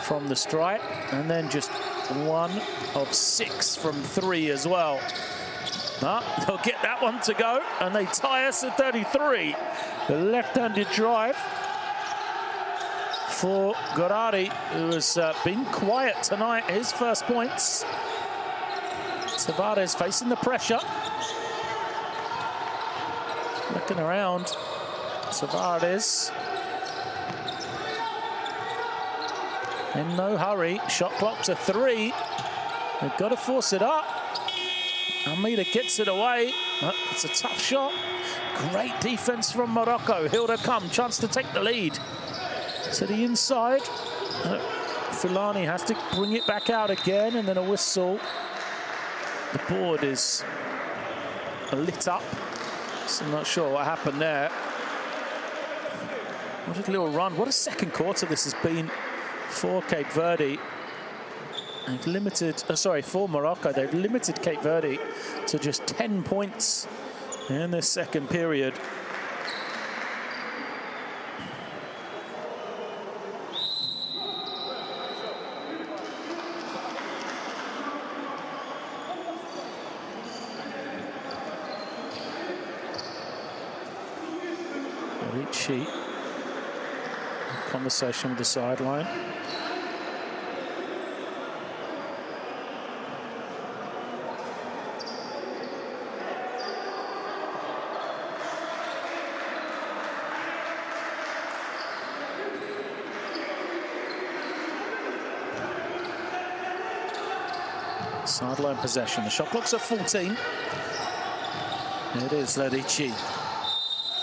from the stripe, and then just 1 of 6 from 3 as well. But they'll get that one to go, and they tie us at 33. The left-handed drive for Gorari, who has been quiet tonight. His first points. Tavares facing the pressure. Looking around. Tavares. In no hurry. Shot clock to 3. They've got to force it up. Almeida gets it away. It's a tough shot. Great defense from Morocco. Hilda come, chance to take the lead. To the inside. Fulani has to bring it back out again, and then a whistle. The board is lit up, so I'm not sure what happened there. What a little run. What a second quarter this has been for Cape Verde. They've limited, for Morocco, they've limited Cape Verde to just 10 points in this second period. Ricci, conversation with the sideline. Sideline possession. The shot clock's at 14. It is Ledici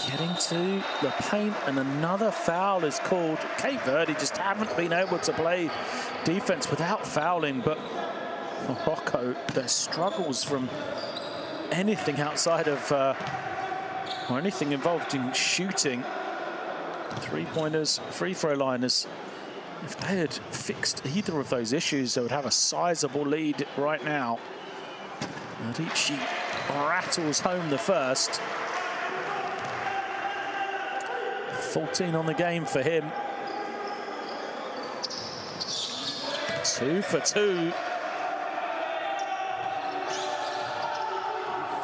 getting to the paint, and another foul is called. Cape Verde just haven't been able to play defense without fouling, but Morocco, their struggles from anything outside of, or anything involved in shooting. Three-pointers, free throw liners. If they had fixed either of those issues, they would have a sizable lead right now. Ricci rattles home the first. 14 on the game for him. 2 for 2.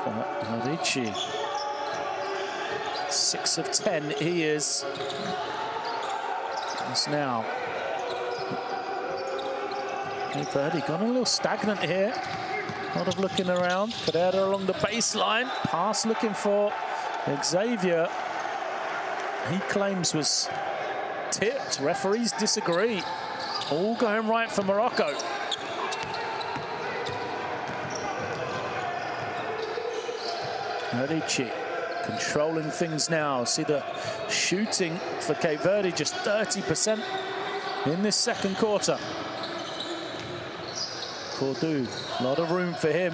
For Ricci. 6 of 10 he is. It's now. Cape Verde gone a little stagnant here. A lot of looking around. Pereira along the baseline. Pass looking for Xavier. He claims was tipped. Referees disagree. All going right for Morocco. Ricci controlling things now. See the shooting for Cape Verde, just 30% in this second quarter. Cordu, a lot of room for him.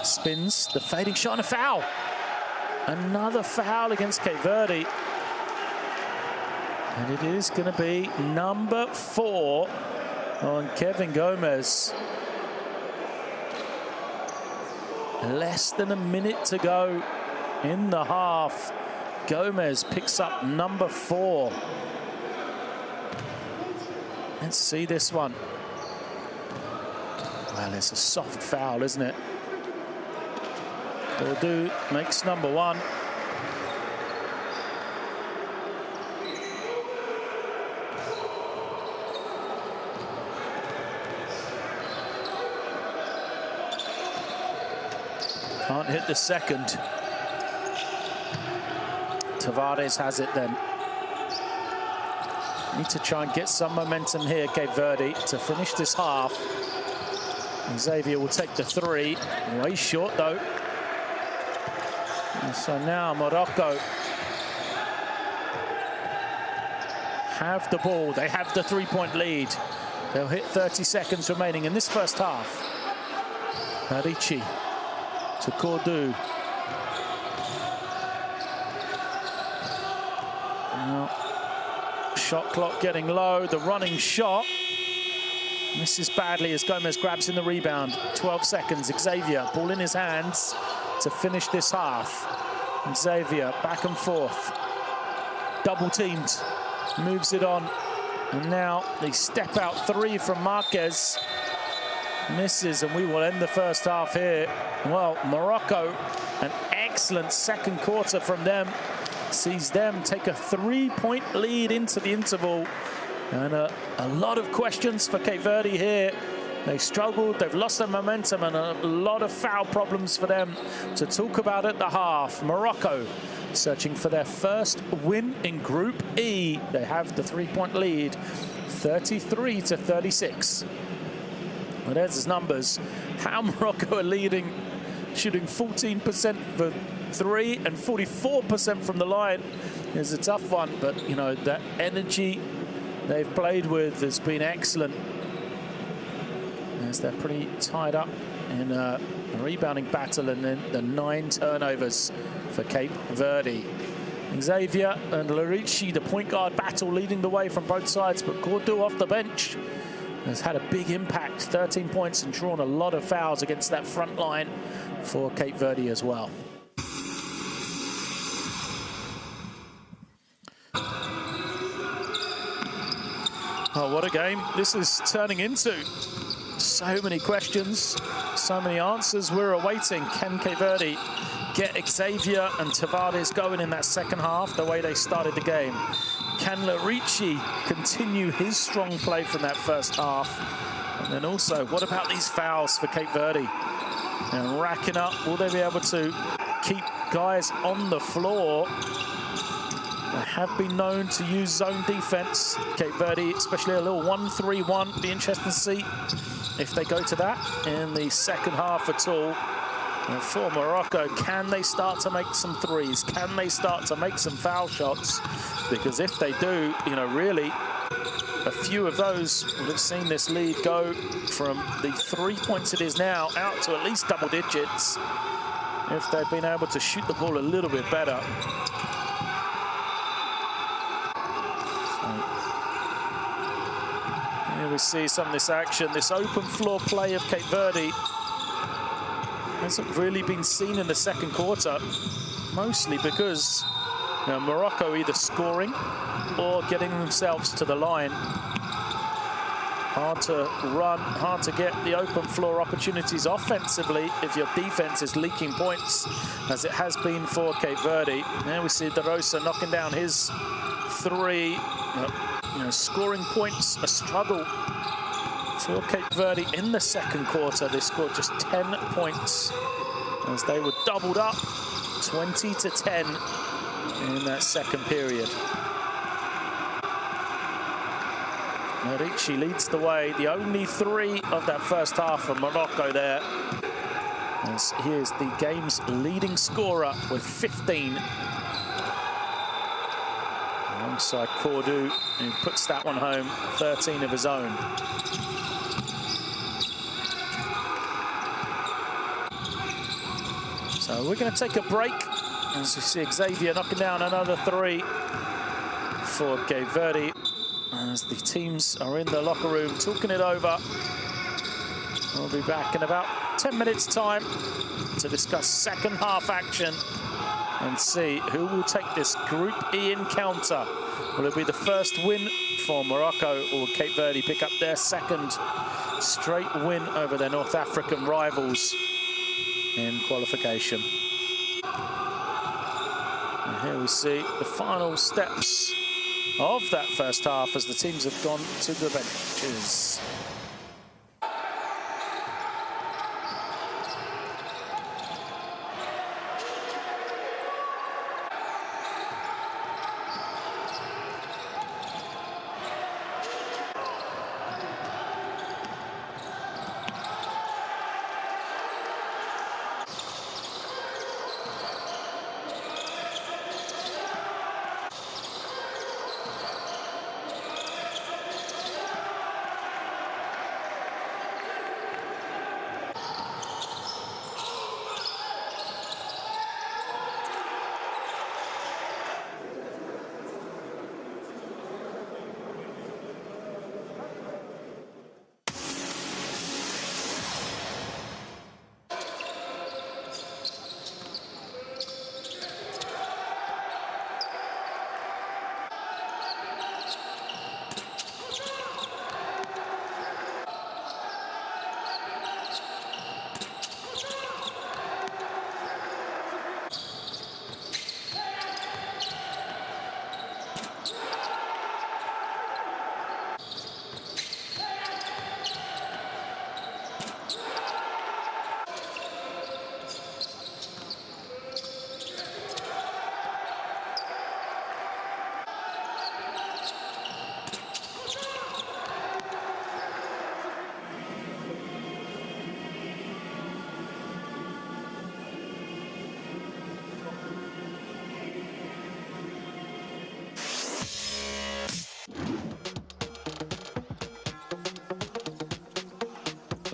Spins, the fading shot, and a foul. Another foul against Cape Verde. And it is going to be number 4 on Kevin Gomez. Less than a minute to go in the half. Gomez picks up number 4. Let's see this one. Well, it's a soft foul, isn't it? Cordu makes number 1. Can't hit the second. Tavares has it then. Need to try and get some momentum here, Cape Verde, to finish this half. And Xavier will take the 3. Way short, though. And so now Morocco have the ball. They have the 3-point lead. They'll hit 30 seconds remaining in this first half. Ricci to Cordu. Now, shot clock getting low. The running shot misses badly as Gomez grabs in the rebound. 12 seconds. Xavier, ball in his hands to finish this half. Xavier back and forth. Double teamed. Moves it on. And now the step out three from Marquez. Misses, and we will end the first half here. Well, Morocco, an excellent second quarter from them. Sees them take a 3-point lead into the interval. And a lot of questions for Cape Verde here. They struggled, they've lost their momentum, and a lot of foul problems for them to talk about at the half. Morocco searching for their first win in Group E. They have the 3-point lead, 33-36. Well, there's his numbers. How Morocco are leading, shooting 14% for three and 44% from the line is a tough one. But, you know, that energy they've played with has been excellent, as they're pretty tied up in a rebounding battle, and then the 9 turnovers for Cape Verde. Xavier and Larici, the point guard battle, leading the way from both sides, but Cordu off the bench has had a big impact. 13 points and drawn a lot of fouls against that front line for Cape Verde as well. Oh, what a game this is turning into. So many questions, so many answers we're awaiting. Can Cape Verde get Xavier and Tavares going in that second half the way they started the game? Can Larici continue his strong play from that first half? And then also, what about these fouls for Cape Verde? And racking up, will they be able to keep guys on the floor? They have been known to use zone defense. Cape Verde, especially a little 1-3-1. Be interesting to see if they go to that in the second half at all. And for Morocco, can they start to make some threes? Can they start to make some foul shots? Because if they do, you know, really, a few of those would have seen this lead go from the 3 points it is now out to at least double digits if they'd been able to shoot the ball a little bit better. Here we see some of this action, this open floor play of Cape Verde hasn't really been seen in the second quarter, mostly because Morocco either scoring or getting themselves to the line. Hard to run, hard to get the open floor opportunities offensively if your defense is leaking points, as it has been for Cape Verde. There we see De Rosa knocking down his three. Scoring points, a struggle for Cape Verde in the second quarter. They scored just 10 points as they were doubled up 20-10 in that second period. Larici leads the way, the only three of that first half for Morocco there. As he is the game's leading scorer with 15. Alongside Cordu, who puts that one home, 13 of his own. So we're going to take a break as we see Xavier knocking down another three for Cape Verde, as the teams are in the locker room talking it over. We'll be back in about 10 minutes time to discuss second half action and see who will take this Group E encounter. Will it be the first win for Morocco, or will Cape Verde pick up their second straight win over their North African rivals in qualification? And here we see the final steps of that first half as the teams have gone to the benches.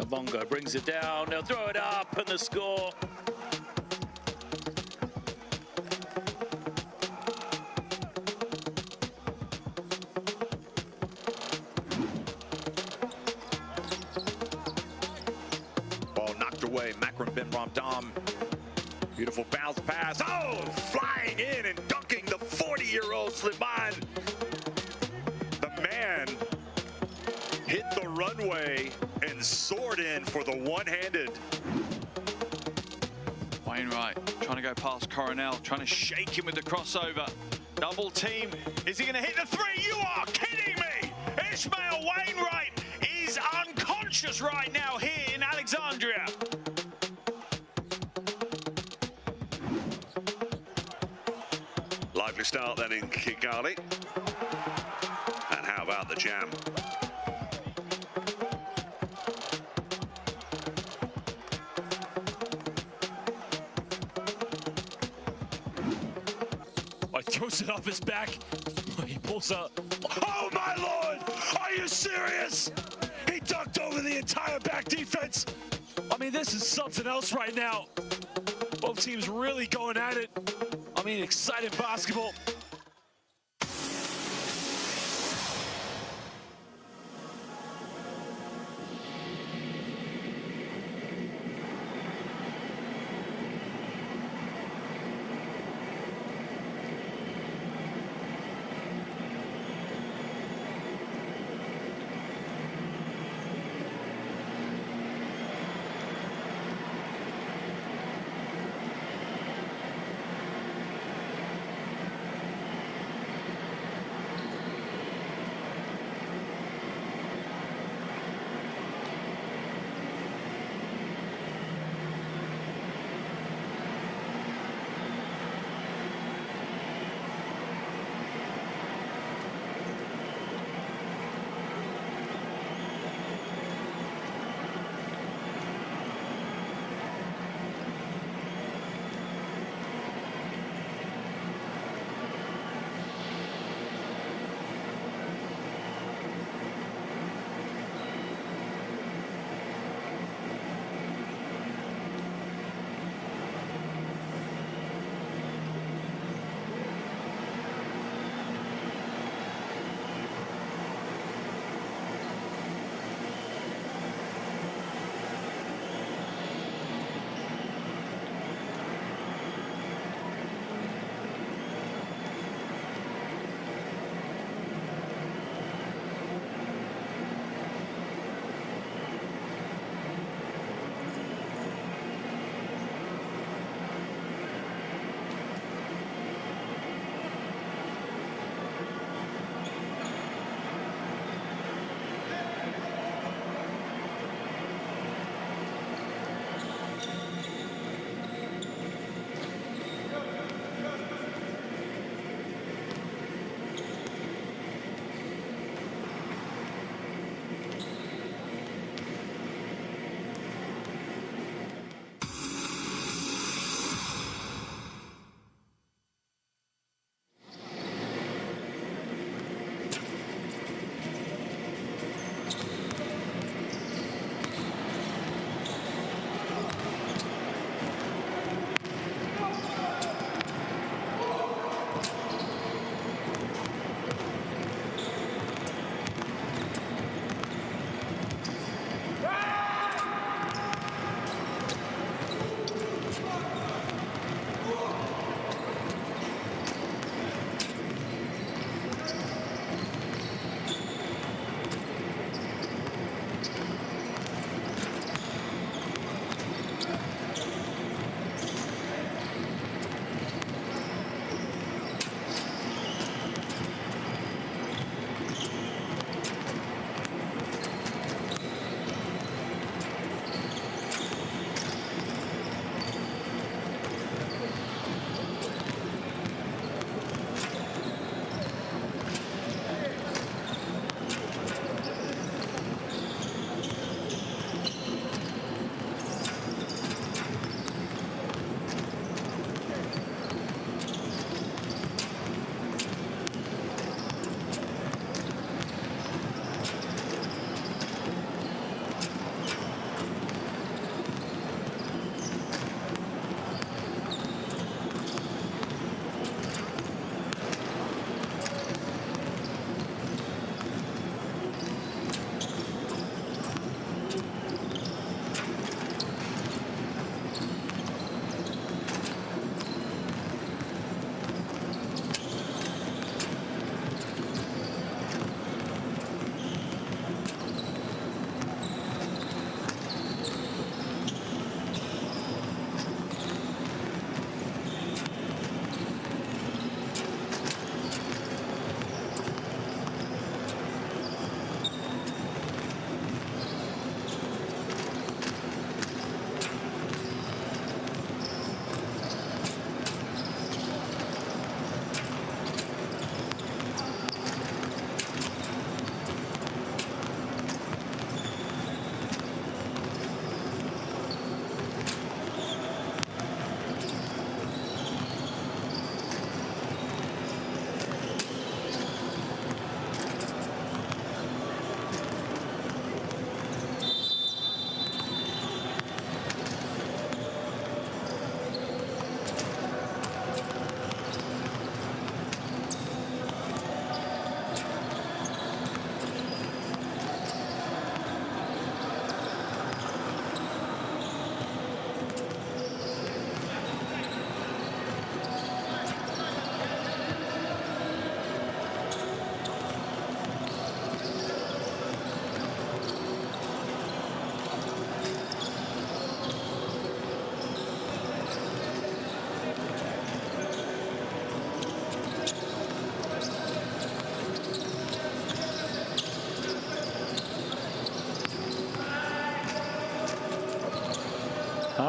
Bongo brings it down, they'll throw it up, and the score. Ball knocked away, Makram Ben Ramdam. Beautiful bounce pass. Oh, flying in and dunking the 40-year-old Slimane. The man hit the runway and soared in for the one-handed. Wainwright trying to go past Coronel, trying to shake him with the crossover. Double team. Is he going to hit the three? You are kidding me! Ismail Wainwright is unconscious right now here in Alexandria. Lively start then in Kigali. And how about the jam? Throws it off his back. He pulls out. Oh my lord! Are you serious? He ducked over the entire back defense. I mean, this is something else right now. Both teams really going at it. I mean, exciting basketball.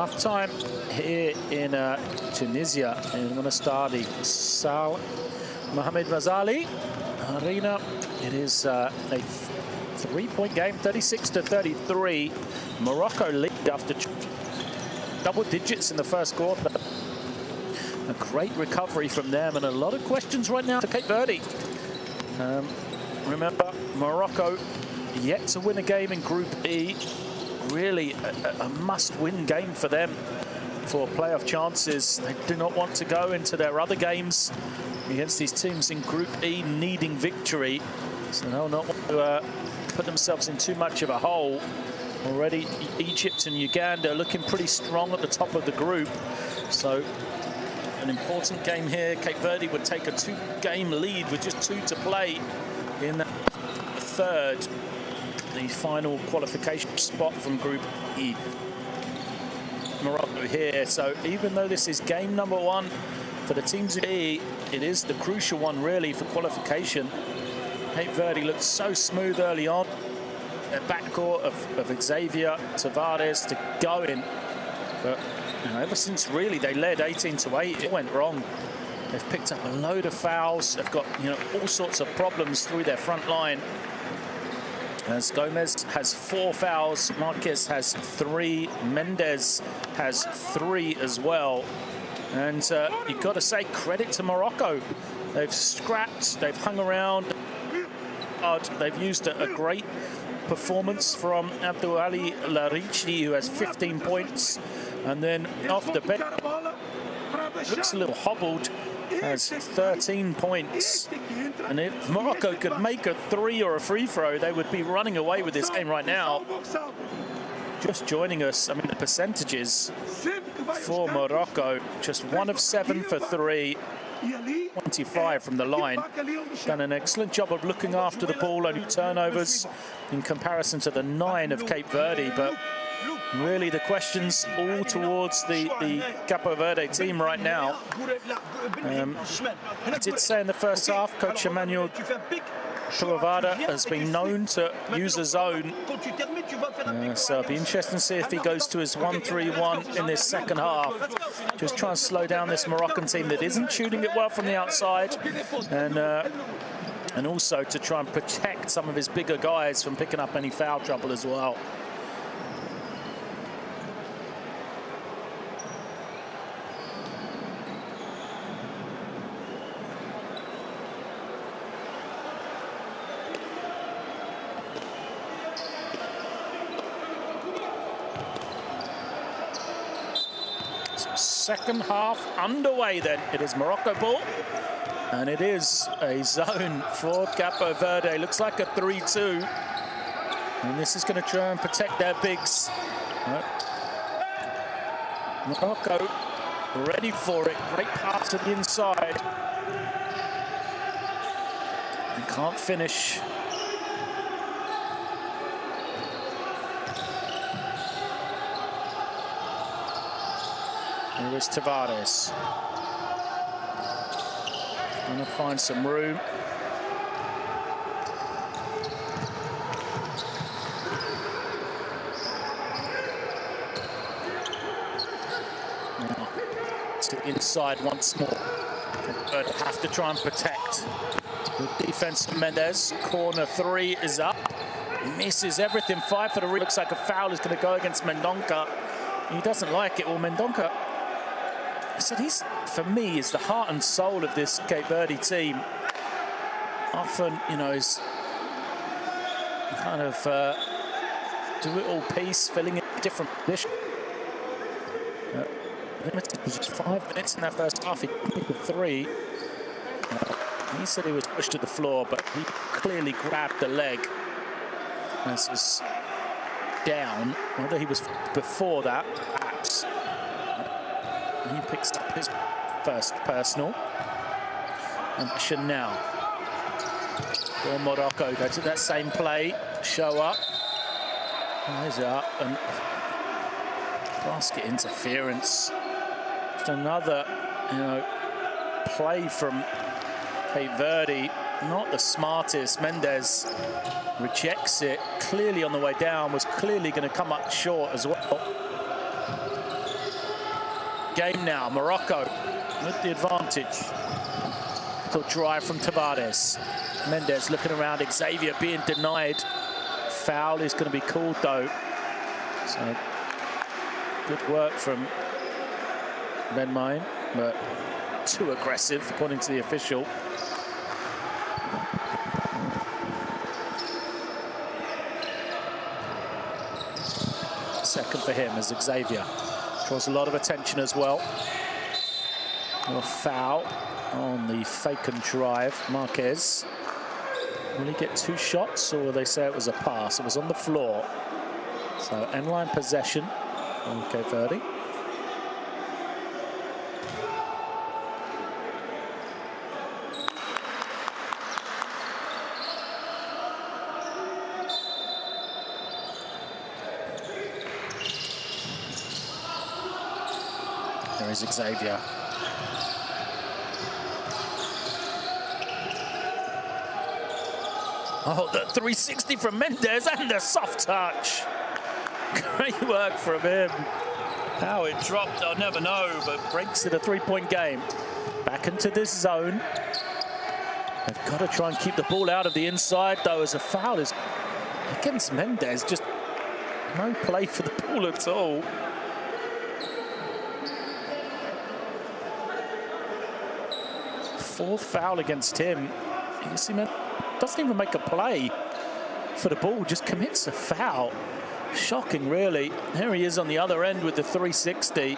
half-time here in Tunisia in Monastadi. Sal Mohamed Razali Arena. It is a 3-point game, 36-33. Morocco lead after double digits in the first quarter. A great recovery from them, and a lot of questions right now to Cape Verde. Remember, Morocco yet to win a game in Group E. Really a must-win game for them for playoff chances. They do not want to go into their other games against these teams in Group E needing victory. So they'll not want to put themselves in too much of a hole. Already Egypt and Uganda looking pretty strong at the top of the group. So an important game here. Cape Verde would take a 2-game lead with just 2 to play in the third, the final qualification spot from Group E. Morocco here. So even though this is game number 1 for the teams in E, it is the crucial one really for qualification. Cape Verde looked so smooth early on. A backcourt of Xavier, Tavares to go in. But you know, ever since really they led 18-8, it went wrong. They've picked up a load of fouls. They've got all sorts of problems through their front line. As Gomez has 4 fouls, Marquez has 3, Mendes has 3 as well. And you've got to say credit to Morocco. They've scrapped, they've hung around. They've used a great performance from Abdul Ali Larichi, who has 15 points. And then off the bench, looks a little hobbled, has 13 points. And if Morocco could make a 3 or a free throw, they would be running away with this game right now. Just joining us, I mean, the percentages for Morocco, just 1 of 7 for 3, 25 from the line. Done an excellent job of looking after the ball, only turnovers in comparison to the 9 of Cape Verde. But really the questions all towards the Cape Verde team right now. I did say in the first half, Coach Emmanuel Tuavada has been known to use a zone. So it'll be interesting to see if he goes to his 1-3-1 in this second half. Just try and slow down this Moroccan team that isn't shooting it well from the outside. And also to try and protect some of his bigger guys from picking up any foul trouble as well. Second half underway then. It is Morocco ball, and it is a zone for Cape Verde. Looks like a 3-2, and this is going to try and protect their bigs. Morocco ready for it. Great pass to the inside. And can't finish. Here is Tavares. Trying to find some room. Now, to the inside once more. But have to try and protect. Good defense from Mendes. Corner 3 is up. Misses everything. 5 for the ring. Looks like a foul is going to go against Mendonca. He doesn't like it. Well, Mendonca, I said, he's, for me, is the heart and soul of this Cape Verde team. Often, is kind of do-it-all piece, filling in a different position. Limited to just 5 minutes in that first half. He took a 3. He said he was pushed to the floor, but he clearly grabbed the leg as he's down. Whether he was before that, perhaps. He picks up his first personal. And Chanel. For Morocco, go to that same play, show up. Eyes up, and basket interference. Just another, play from Cape Verde. Not the smartest. Mendes rejects it. Clearly on the way down, was clearly going to come up short as well. game now. Morocco with the advantage. Good drive from Tavares. Mendes looking around. Xavier being denied. Foul is going to be called though. So good work from Ben Mine, but too aggressive according to the official. Second for him as Xavier draws a lot of attention as well. A foul on the fake and drive. Marquez. Will he get 2 shots, or will they say it was a pass? It was on the floor. So end-line possession from Cape Verde. There is Xavier. Oh, the 360 from Mendes and the soft touch. Great work from him. How it dropped, I'll never know, but breaks it a 3-point game. Back into this zone. They've got to try and keep the ball out of the inside, though, as a foul is against Mendes. Just no play for the ball at all. Fourth foul against him. You see, man, doesn't even make a play for the ball, just commits a foul. Shocking, really. Here he is on the other end with the 360.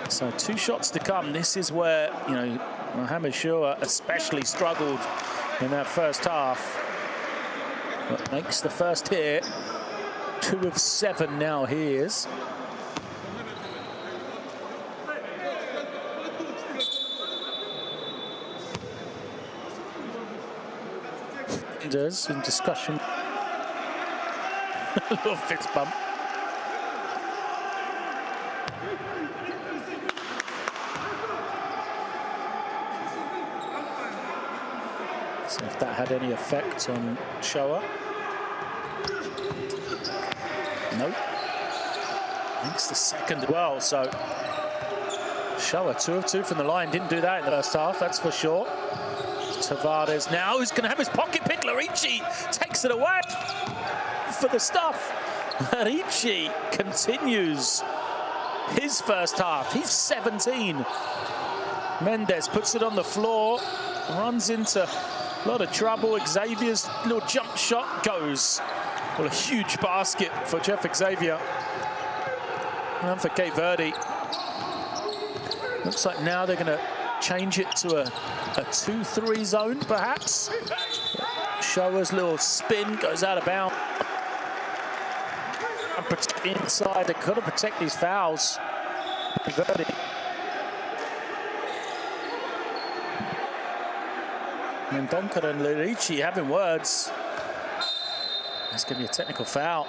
So 2 shots to come. This is where, you know, Mohamed Shua especially struggled in that first half. But makes the first hit. 2 of 7 now he is. In discussion. A little fist bump. So if that had any effect on Shoa. Nope. Makes the second well, so Shoa 2 of 2 from the line. Didn't do that in the first half, that's for sure. Tavares now, who's going to have his pocket pick. Larici takes it away for the stuff. Larici continues his first half. He's 17. Mendes puts it on the floor, runs into a lot of trouble. Xavier's little jump shot goes. Well, a huge basket for Jeff Xavier. And for Cape Verde. Looks like now they're going to change it to a 2-3 zone, perhaps. Shoa's little spin goes out of bounds. And protect inside. They've got to protect these fouls. Verde. Mendonca and Larici having words. That's going to be a technical foul.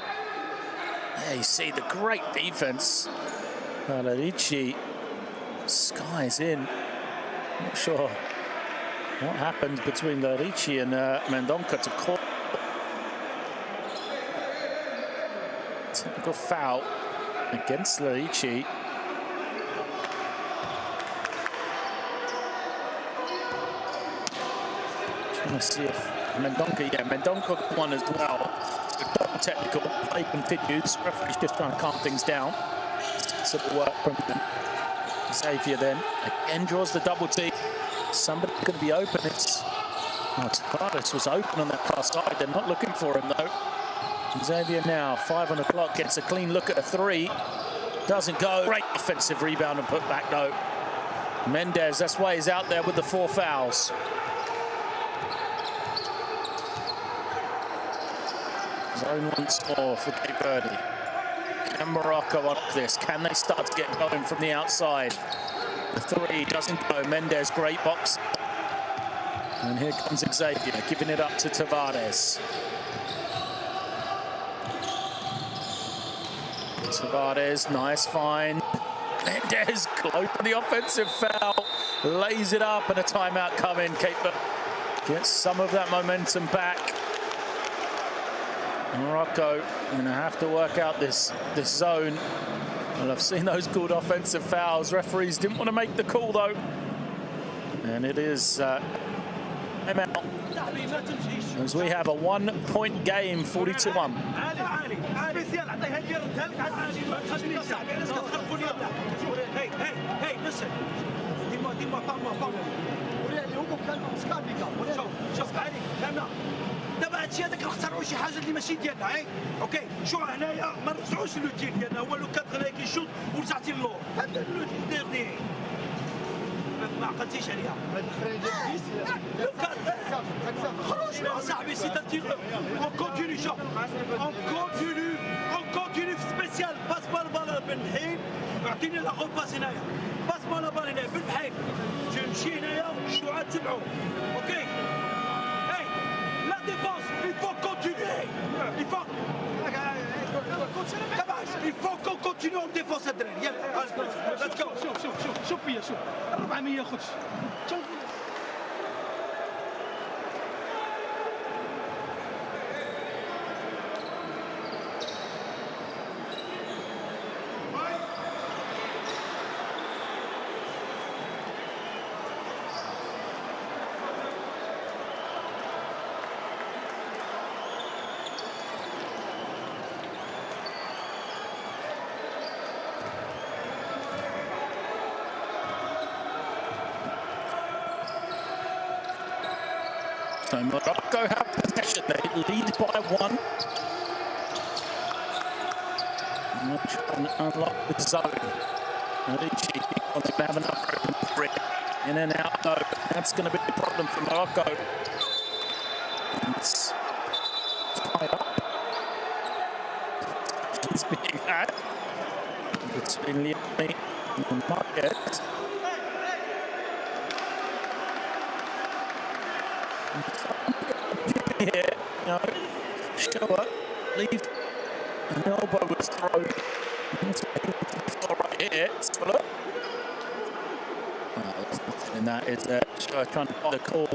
There you see the great defense. Larici skies in. Not sure what happened between Larici and Mendonca to call. Technical foul against Larici. Trying to see if Mendonca, yeah, Mendonca got one as well. So double technical, play continues. Referee's just trying to calm things down. Simple work from Xavier then. Again draws the double T. Somebody's going to be open. It's Tavares was open on that far side. They're not looking for him though. Xavier now, 5 on the clock, gets a clean look at a 3. Doesn't go. Great offensive rebound and put back though. Mendes, that's why he's out there with the 4 fouls. Zone once more for Cape Verde. Can Morocco up this? Can they start to get going from the outside? The 3 doesn't go. Mendes, great box. And here comes Xavier, giving it up to Tavares. Tavares, nice find. Mendes, close to the offensive foul. Lays it up and a timeout coming. Cape Verde gets some of that momentum back. Morocco going to have to work out this zone. Well, I've seen those good offensive fouls. Referees didn't want to make the call, though. And it is timeout. As we have a 1-point game, 40-1. Hey, listen. Dis-moi, parle-moi. شوف علي فهمنا. دابا هادشي هذاك نختاروا شي حاجه اللي ماشي ديالنا اوكي شو هنايا ما نرجعوش للوتيل ديالنا هو لو كادر هنايا كيشوط ورجعتي للور هذا اللوتيل ديالني ما عقلتيش عليها لو كادر خرج صاحبي سي تاتير اون كونتيني شوف اون كونتيني في سبيسيال باس بال بن حين اعطيني لا باس هنايا باس بال هنايا بن حين تمشي هنايا الشعاع تبعو اوكي défense, il faut continuer. Il faut qu'on continue en défense adresse. Let's go. شوف فيا شوف 400 خدش So Morocco have possession. They lead by 1. Trying to unlock the zone. Medici on the have enough open three. In and out though. That's going to be the problem for Morocco. It's tied up. It's being had between Leone and Marquette. Here, no, show up, leave, an elbow was thrown into the right here, Spiller. There's nothing in that, is there? Show trying to find a call.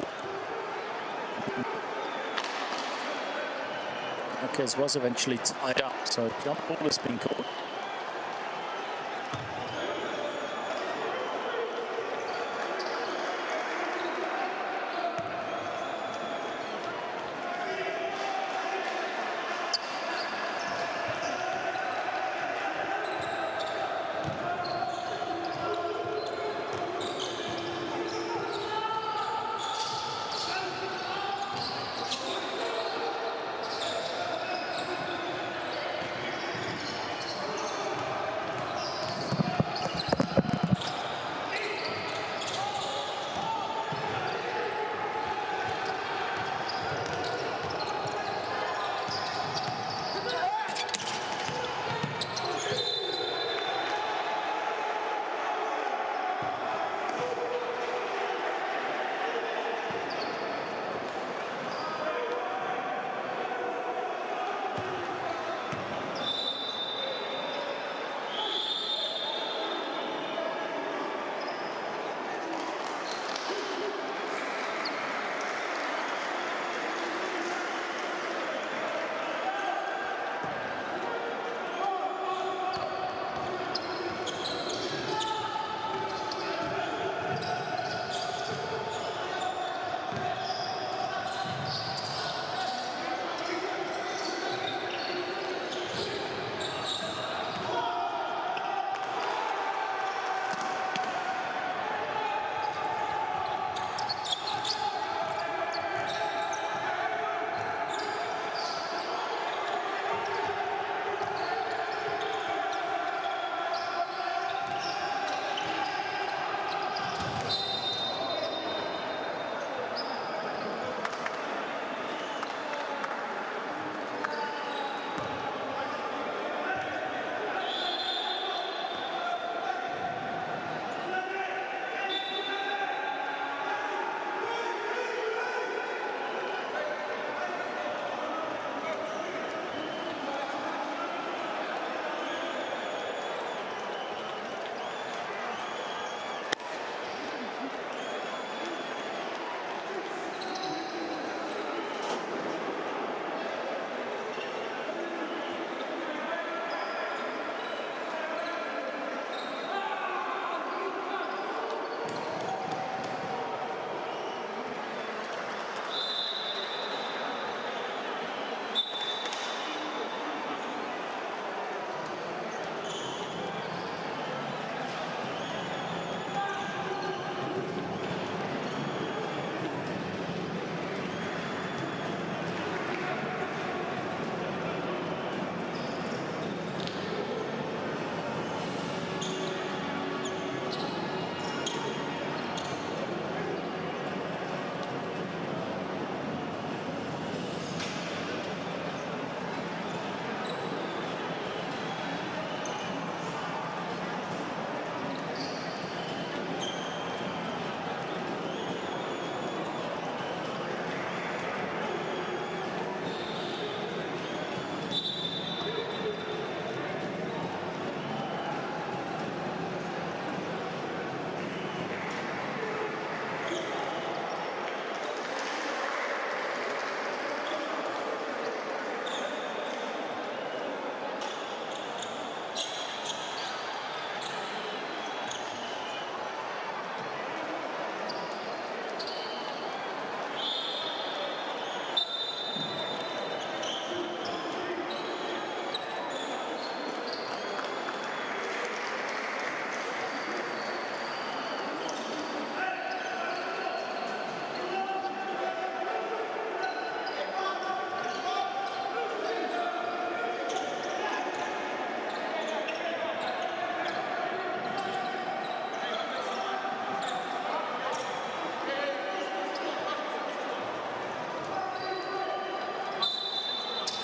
Marquez was eventually tied up, so jump ball has been called.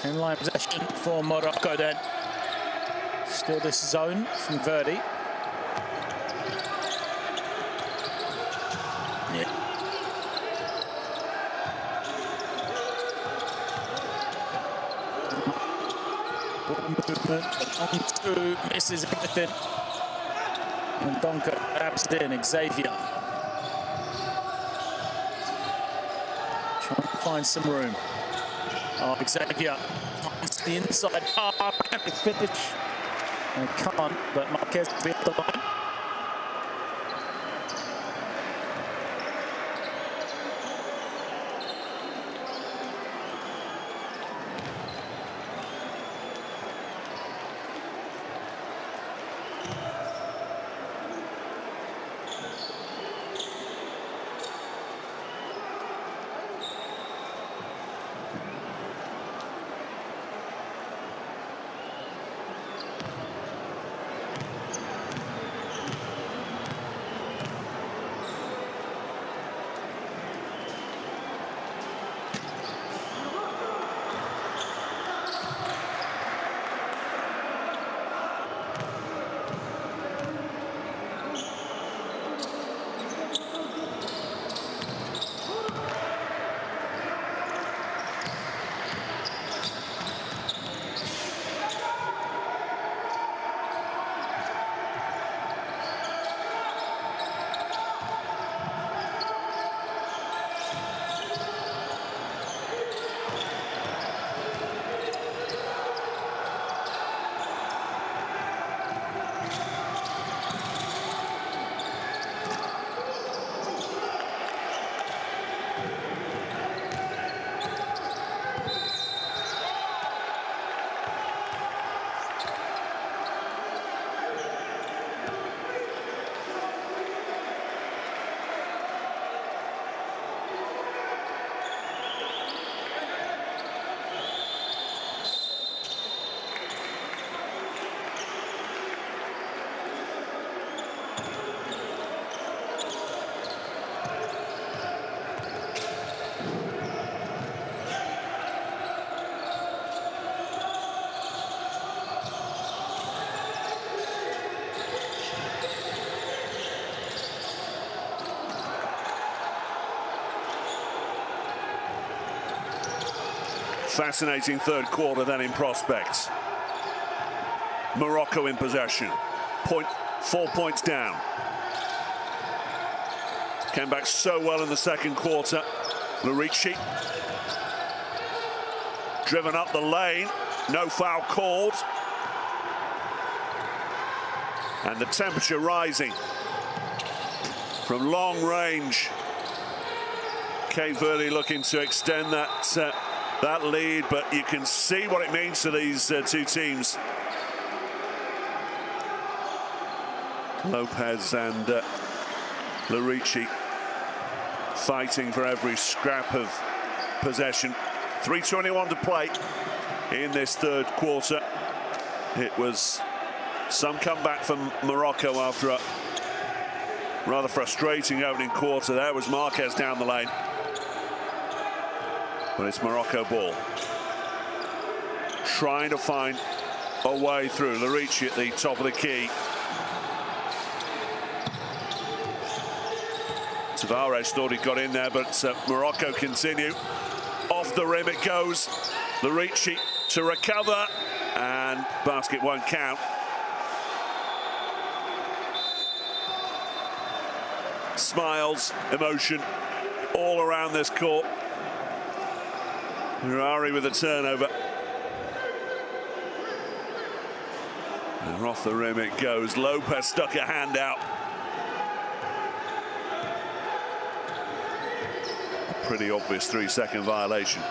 In-line possession for Morocco then. Still this zone from Verdi. Movement on two, misses everything. And Donker grabs it in, Xavier. Trying to find some room. Oh, Xavier finds the inside. Can he finish? And can't, but Marquez will be at the line. Fascinating third quarter then in prospects. Morocco in possession. 4 points down. Came back so well in the second quarter. Larici. Driven up the lane. No foul called. And the temperature rising from long range. Cape Verde looking to extend that lead, but you can see what it means to these two teams. Lopez and Larici fighting for every scrap of possession. 3:21 to play in this third quarter. It was some comeback from Morocco after a rather frustrating opening quarter. There was Marquez down the lane. But it's Morocco ball. Trying to find a way through. Larici at the top of the key. Tavares thought he got in there, but Morocco continue. Off the rim it goes. Larici to recover, and basket won't count. Smiles, emotion all around this court. Harari with a turnover. And off the rim it goes. Lopez stuck a hand out. A pretty obvious 3-second violation.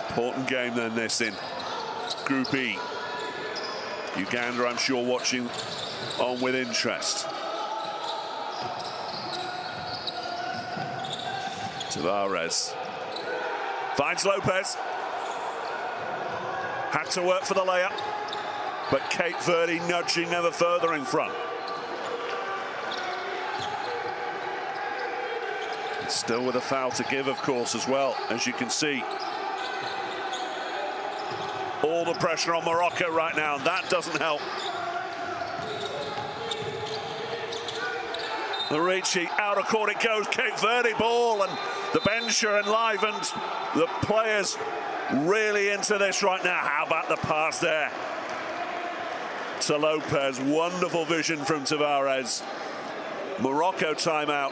Important game then this in Group E. Uganda, I'm sure, watching on with interest. Tavares finds Lopez. Had to work for the layup, but Cape Verde nudging ever further in front. Still with a foul to give, of course, as well, as you can see. all the pressure on Morocco right now, and that doesn't help. Larici out of court it goes, Cape Verde ball, and the bench are enlivened. The players really into this right now. How about the pass there to Lopez? Wonderful vision from Tavares. Morocco timeout,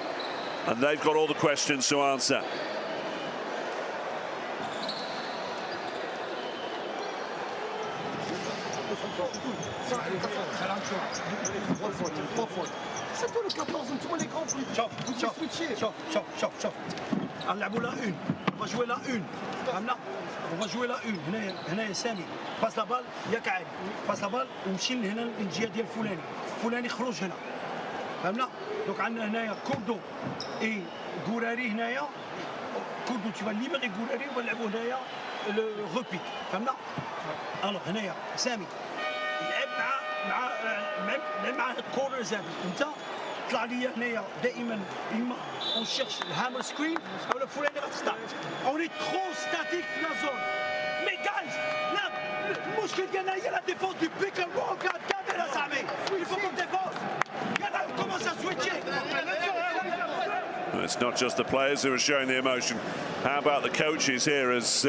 and they've got all the questions to answer. C'est tout le 14, انتم les grands fruits. شوف نلعبوا لا اون، on va jouer la une. فهمنا؟ on va jouer la une. هنايا سامي باس لا بال ياك عالي، باس لا بال ومشي لهنا الجهه ديال فلاني خرج هنا. فهمنا؟ دونك عندنا هنايا كوردو اي غوراري هنايا. كوردو tu vas libérer غوراري ونلعبوا هنايا لو روبيك. فهمنا؟ الوغ هنايا سامي لعب مع الكورنرز هذه. انت طلع لي هنايا دائما اما اون شيرش الهامر سكرين او الفلاني غتستارت. اوني ترو ستاتيك في لا زون. مي جايز لا المشكل ديالنا هي لا ديفونس دو بيك اند رول كامل اصاحبي. الفو كون ديفونس يلا كومونس ا سويتشي. It's not just the players who are showing the emotion. How about the coaches here as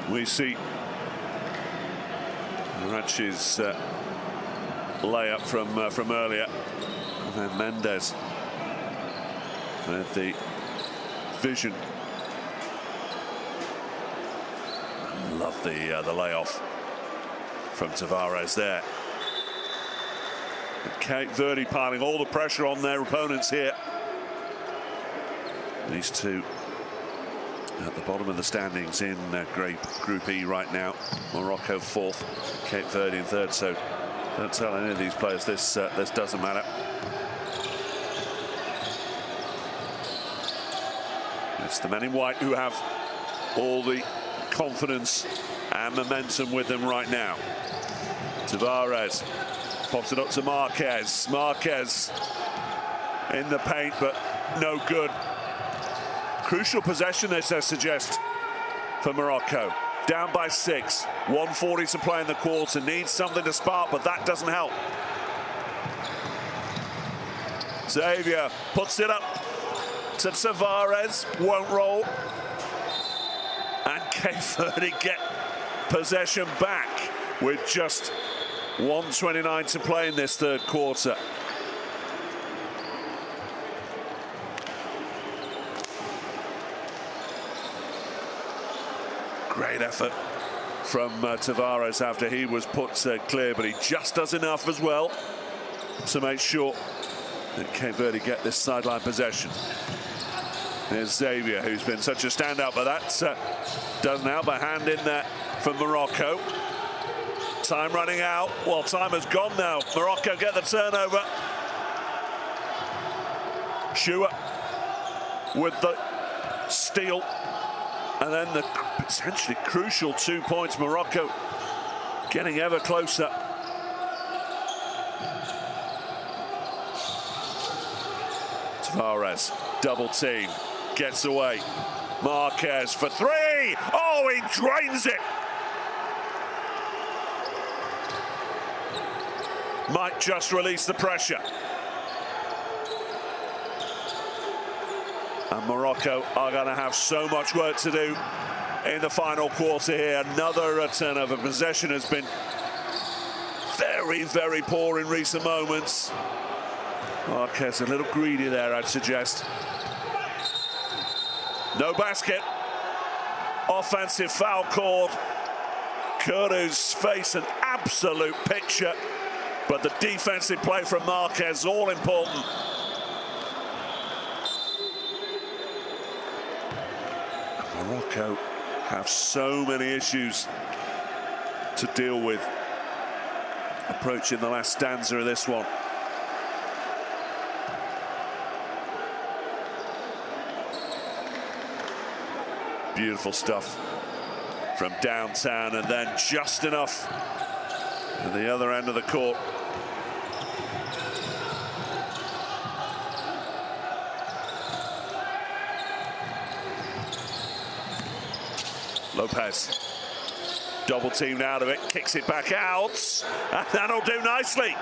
we see Ratch's layup from earlier, and then Mendes with the vision. Love the layoff from Tavares there. Cape Verde piling all the pressure on their opponents here. These two at the bottom of the standings in Group E right now. Morocco fourth, Cape Verde in third. So don't tell any of these players this doesn't matter. It's the men in white who have all the confidence and momentum with them right now. Tavares pops it up to Marquez. Marquez in the paint, but no good. Crucial possession, this I suggest, for Morocco. Down by 6, 1:40 to play in the quarter. Needs something to spark, but that doesn't help. Xavier puts it up to Tavares, won't roll. And Cape Verde get possession back with just 1:29 to play in this third quarter. Great effort from Tavares after he was put clear, but he just does enough as well to make sure that Cape Verde get this sideline possession. There's Xavier, who's been such a standout, but that doesn't help. A hand in there from Morocco. Time running out. Well, time has gone now. Morocco get the turnover. Shua with the steal. And then the potentially crucial 2 points. Morocco getting ever closer. Tavares, double team, gets away. Marquez for 3. Oh, he drains it. Might just release the pressure. And Morocco are going to have so much work to do in the final quarter here. Another turnover. Possession has been very, very poor in recent moments. Marquez a little greedy there, I'd suggest. No basket. Offensive foul called. Kuru's face an absolute picture. But the defensive play from Marquez, all important. Morocco have so many issues to deal with approaching the last stanza of this one. Beautiful stuff from downtown, and then just enough at the other end of the court. Lopez Double teamed out of it, kicks it back out, and that'll do nicely.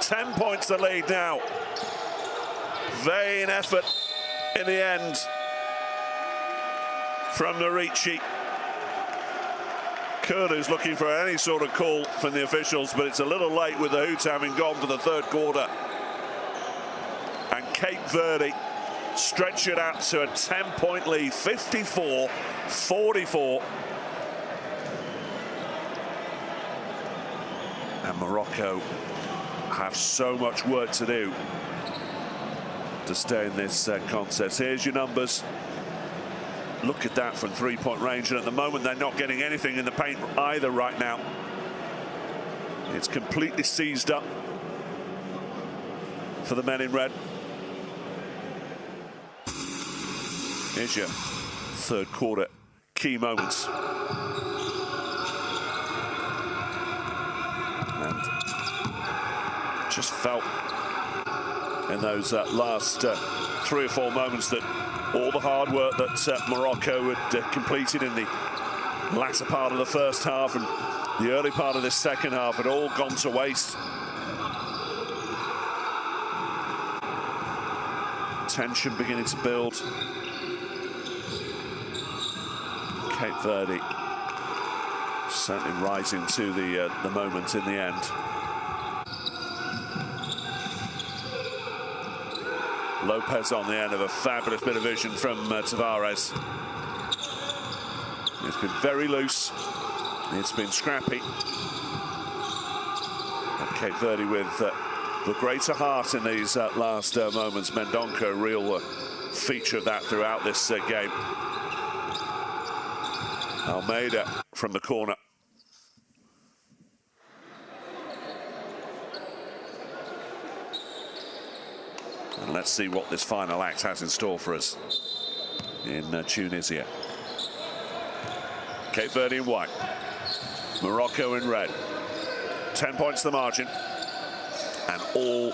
Ten points the lead now. Vain effort in the end from Larici. Kurdu's looking for any sort of call from the officials, but it's a little late with the Hoots having gone to the third quarter. And Cape Verde stretch it out to a 10-point lead, 54-44. And Morocco have so much work to do to stay in this contest. Here's your numbers. Look at that from three-point range, and at the moment they're not getting anything in the paint either right now. It's completely seized up for the men in red. Here's your third quarter key moments. And just felt in those last 3 or 4 moments that all the hard work that Morocco had completed in the latter part of the first half and the early part of this second half had all gone to waste. Tension beginning to build. Cape Verde certainly rising to the moment in the end. Lopez on the end of a fabulous bit of vision from Tavares. It's been very loose. It's been scrappy. And Cape Verde with the greater heart in these last moments. Mendonca, a real feature of that throughout this game. Almeida from the corner. And let's see what this final act has in store for us in Tunisia. Cape Verde in white, Morocco in red. 10 points the margin, and all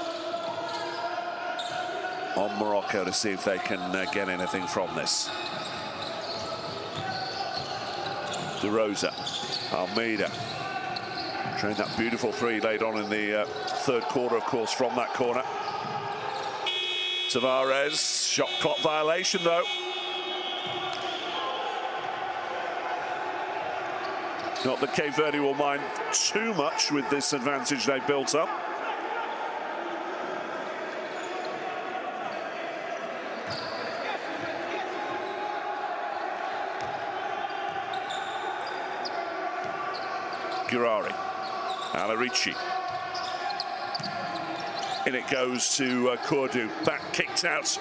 on Morocco to see if they can get anything from this. De Rosa, Almeida, trying that beautiful three laid on in the third quarter, of course, from that corner. Tavares, shot clock violation though. Not that Cape Verde will mind too much with this advantage they built up. Girari, Alarici. In it goes to Kurdu. Back kicked out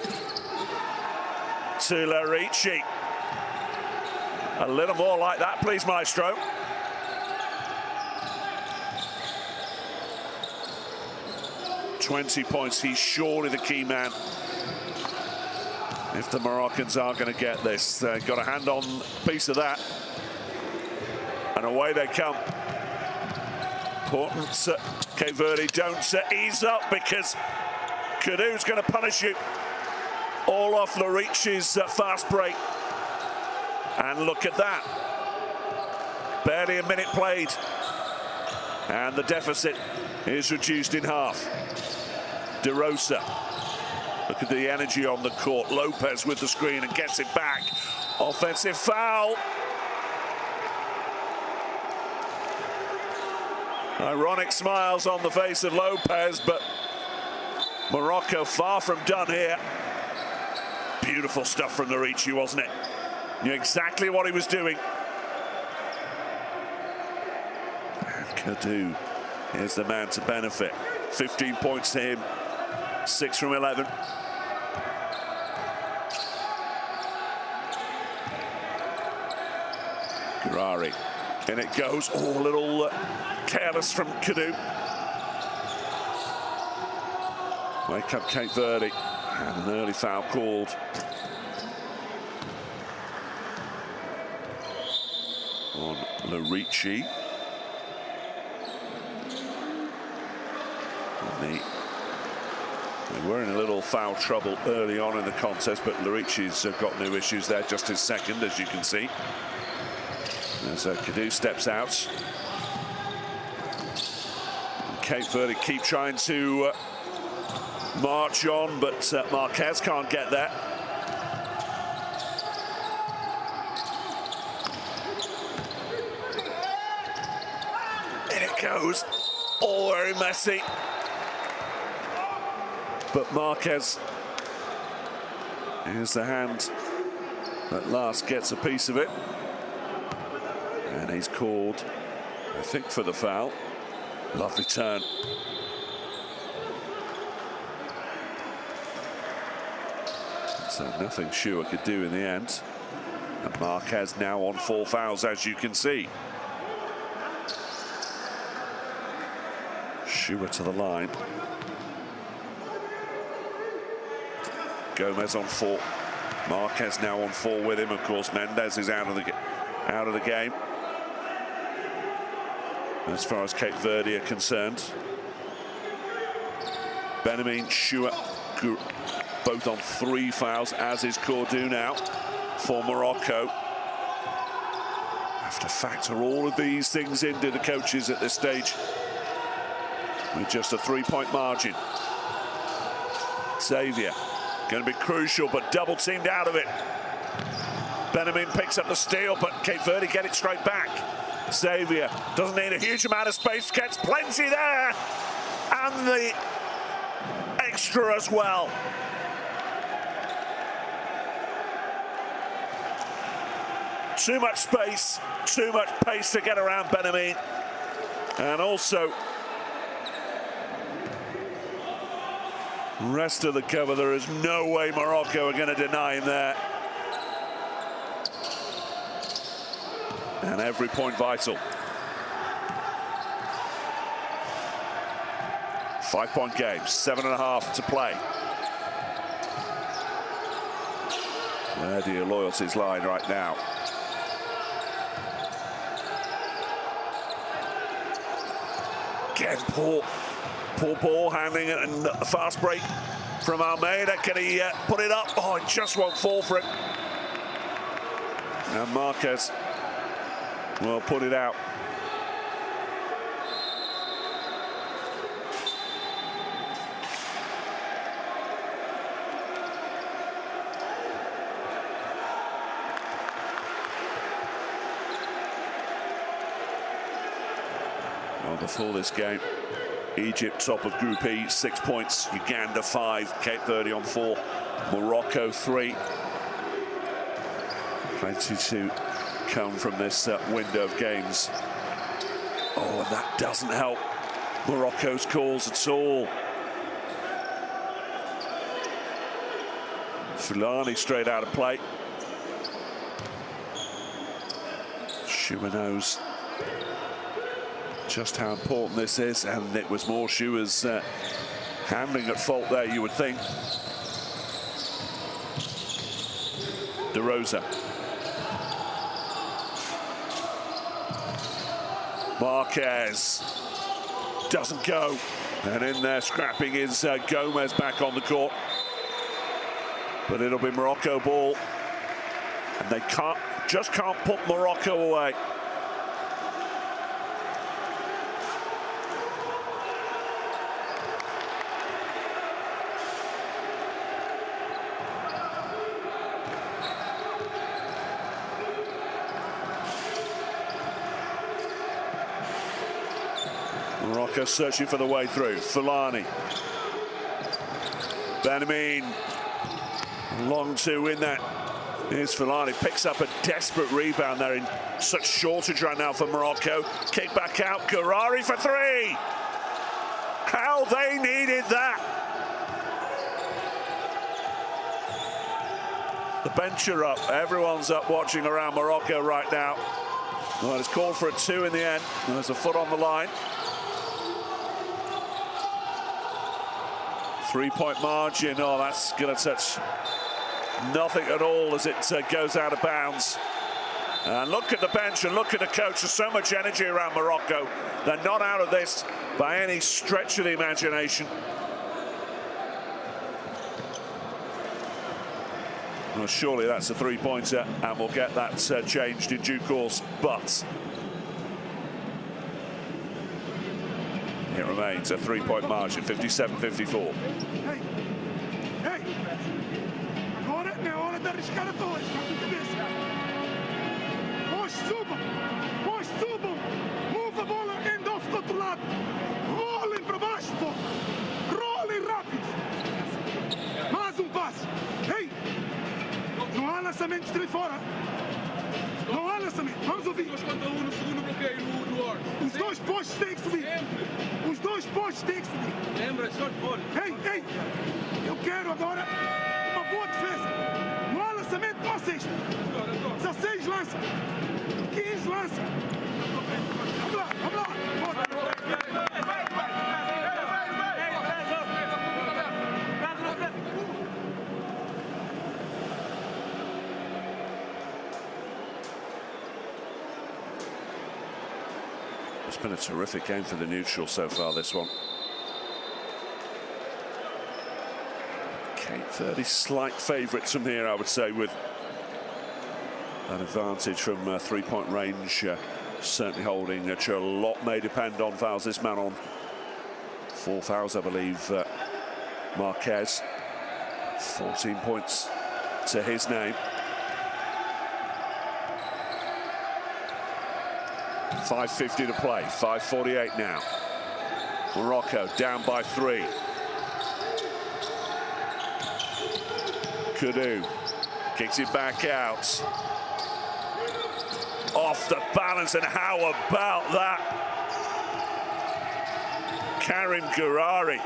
to Larici. A little more like that, please, Maestro. "20 points. He's surely the key man. If the Moroccans are going to get this, they've got a hand on a piece of that. And away they come. Important, Cape Verde, don't ease up because Kurdu's going to punish you. All off Larici's fast break. And look at that. Barely a minute played. And the deficit is reduced in half. De Rosa. Look at the energy on the court. Lopez with the screen and gets it back. Offensive foul. Ironic smiles on the face of Lopez, but Morocco far from done here. Beautiful stuff from Larici, wasn't it? Knew exactly what he was doing. And Kurdu is the man to benefit. 15 points to him, 6 from 11. Girari. And it goes, a little careless from Kurdu. Wake up Cape Verde, and an early foul called. On Larici. And the They were in a little foul trouble early on in the contest, but Lurici's got no issues there, just his second, as you can see. As Kadu steps out. Cape Verde keep trying to march on, but Marquez can't get there. In it goes. All very messy. But Marquez, here's the hand that last gets a piece of it. And he's called, I think, for the foul. Lovely turn. So nothing Shua could do in the end. And Marquez now on 4 fouls, as you can see. Shua to the line. Gomez on 4. Marquez now on 4 with him. Of course, Mendez is out of the game. As far as Cape Verde are concerned. Benjamin, Shua, both on 3 fouls, as is Cordu now for Morocco. Have to factor all of these things into the coaches at this stage. With just a 3-point margin. Xavier, going to be crucial, but double teamed out of it. Benjamin picks up the steal, but Cape Verde get it straight back. Xavier doesn't need a huge amount of space, gets plenty there, and the extra as well. Too much space, too much pace to get around Benjamin, and also rest of the cover. There is no way Morocco are going to deny him there. And every point vital. 5-point game, 7.5 to play. Where do your loyalties lie right now? Again, poor ball handling it, and a fast break from Almeida. Can he put it up? Oh, it just won't fall for it. And Marquez will put it out. Well, before this game, Egypt top of Group E, 6 points. Uganda 5, Cape Verde on 4, Morocco 3. Plenty to come from this window of games. Oh, and that doesn't help Morocco's cause at all. Fulani straight out of play. Shua knows just how important this is, and it was more Shua's handling at fault there, you would think. DeRosa. Marquez doesn't go, and in there scrapping is Gomez back on the court. But it'll be Morocco ball, and they just can't put Morocco away. Morocco searching for the way through. Fulani. Benjamin. Long 2 in that. Here's Fulani. Picks up a desperate rebound there in such shortage right now for Morocco. Kick back out. Garari for 3. How they needed that. The bench are up. Everyone's up watching around Morocco right now. Well, it's called for a 2 in the end. There's a foot on the line. 3-point margin. Oh, that's going to touch nothing at all as it goes out of bounds. And look at the bench and look at the coach. There's so much energy around Morocco. They're not out of this by any stretch of the imagination. Well, surely that's a three-pointer, and we'll get that changed in due course, but it remains a three-point margin, 57-54. Hey, agora é hora de arriscar a dois, na cabeça. Pois subam, move a bola end off do outro lado, rolem para baixo, pô. Rolem rápido. Mais passe. Ei, não há lançamentos de fora. Não há lançamento. Vamos ouvir. 2 contra 1 no segundo bloqueio do Orc. Os dois postos têm que subir. Os dois postos têm que subir. Lembra, short ball. Ei, eu quero agora uma boa defesa. Não há lançamento, não há sexta. 16 lança. 15 lança. Vamos lá. It's been a terrific game for the neutral so far, this one. Cape Verde slight favourites from here, I would say, with an advantage from three-point range, certainly holding. A lot may depend on fouls. This man on 4 fouls, I believe, Marquez. 14 points to his name. 5:50 to play, 5:48 now. Morocco down by 3. Kudu kicks it back out. Off the balance, and how about that? Karim Gurari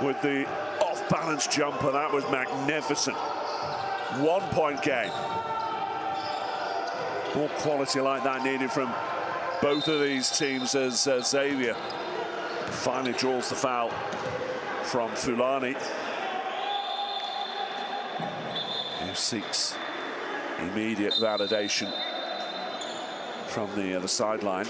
with the off-balance jumper. That was magnificent. 1-point game. More quality like that needed from both of these teams as Xavier finally draws the foul from Fulani, who seeks immediate validation from the other sideline.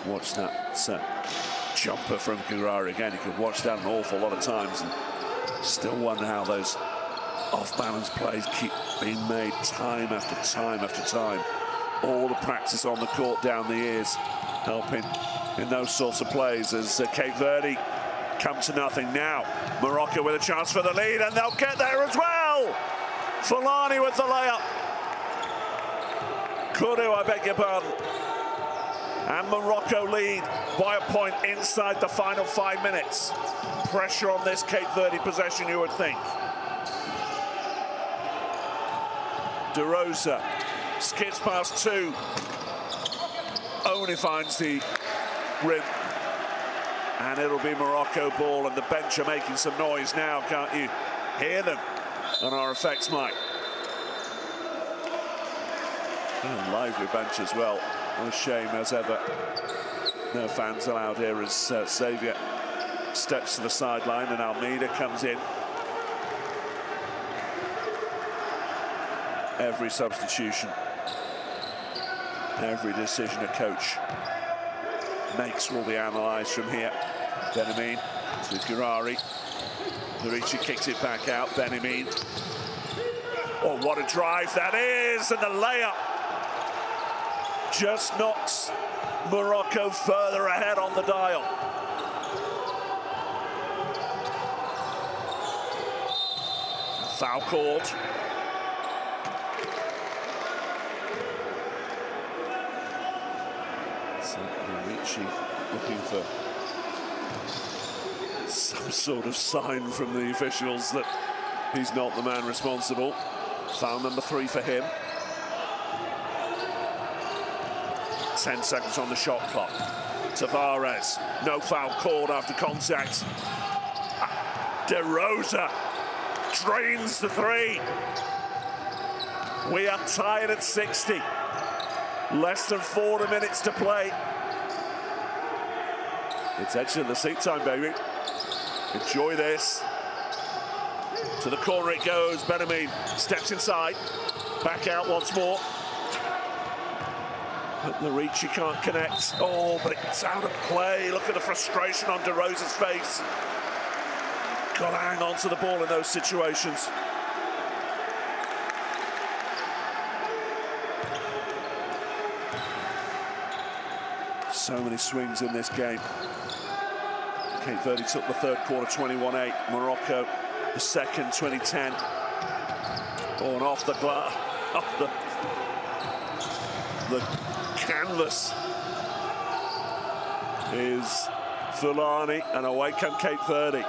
Watch that jumper from Gurari again. You could watch that an awful lot of times and still wonder how those off-balance plays keep being made time after time after time. All the practice on the court down the years helping in those sorts of plays as Cape Verde come to nothing now. Morocco with a chance for the lead, and they'll get there as well. Fulani with the layup. Kudu, I beg your pardon. And Morocco lead by a point inside the final 5 minutes. Pressure on this Cape Verde possession, you would think. De Rosa skips past 2. Only finds the rim. And it'll be Morocco ball, and the bench are making some noise now. Can't you hear them on our effects mic? A lively bench as well. What a shame, as ever. No fans allowed here as Xavier steps to the sideline and Almeida comes in. Every substitution, every decision a coach makes will be analysed from here. Benamin to Gurari. Lurici kicks it back out. Benamin. Oh, what a drive that is! And the layup just knocks Morocco further ahead on the dial. Foul called. So Lurici looking for some sort of sign from the officials that he's not the man responsible. Foul number 3 for him. 10 seconds on the shot clock. Tavares, no foul called after contact. De Rosa drains the 3. We are tied at 60. Less than 40 minutes to play. It's edge of the seat time, baby. Enjoy this. To the corner it goes. Benamin steps inside. Back out once more. But Larici can't connect. Oh, but it's out of play. Look at the frustration on DeRosa's face. Got to hang on to the ball in those situations. So many swings in this game. Cape Verde took the third quarter 21-8. Morocco the second 20-10. Oh, and off the glass, off the canvas is Fulani, and away come Cape Verde.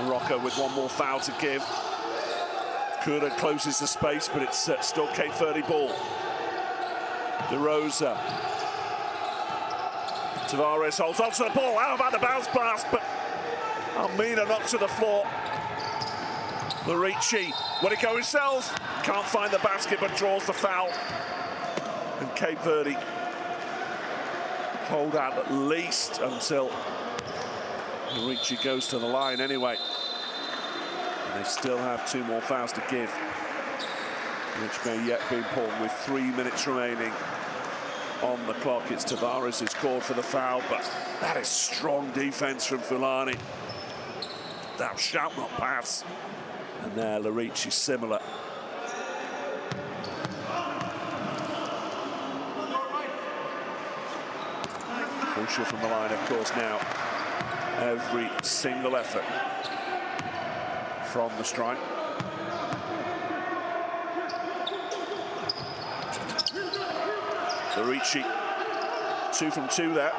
Morocco with one more foul to give. Kura closes the space, but it's still Cape Verde ball. DeRosa. Tavares holds on to the ball. How about the bounce pass? But Almeida knocked to the floor. Larici, will it go himself? Can't find the basket, but draws the foul. And Cape Verde hold out at least until Larici goes to the line anyway. And they still have 2 more fouls to give, which may yet be important with 3 minutes remaining on the clock. It's Tavares who's called for the foul, but that is strong defense from Fulani. Thou shalt not pass. And there, Larici similar. Crucial from the line, of course, now. Every single effort from the strike. Larici, 2 from 2 there.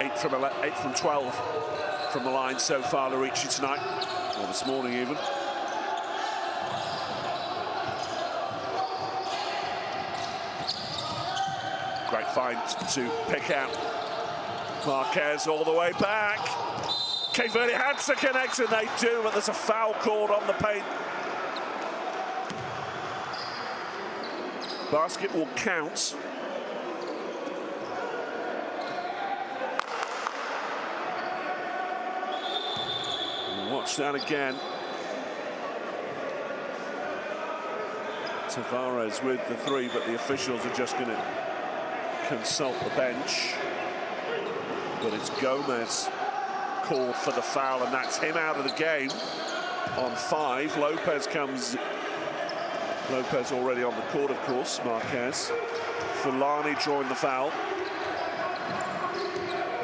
8 from 12 from the line so far, Larici tonight, or this morning even. Great find to pick out Marquez all the way back. Cape Verde had to connect, and they do, but there's a foul called on the paint. Basket will count. Watch that again. Tavares with the 3, but the officials are just going to consult the bench. But it's Gomez called for the foul, and that's him out of the game on 5. Lopez comes. Lopez already on the court, of course. Marquez. Fulani drawing the foul.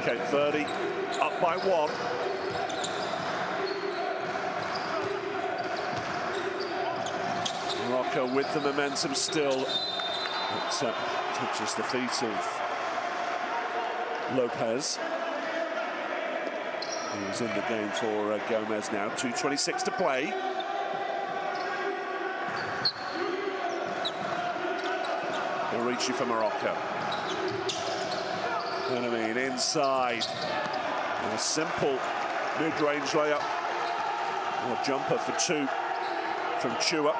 Cape Verde up by 1. Morocco with the momentum still. It touches the feet of Lopez. He was in the game for Gomez now. 2:26 to play. Larici for Morocco. Benamin inside. And a simple mid-range layup. Or jumper for 2 from Chua.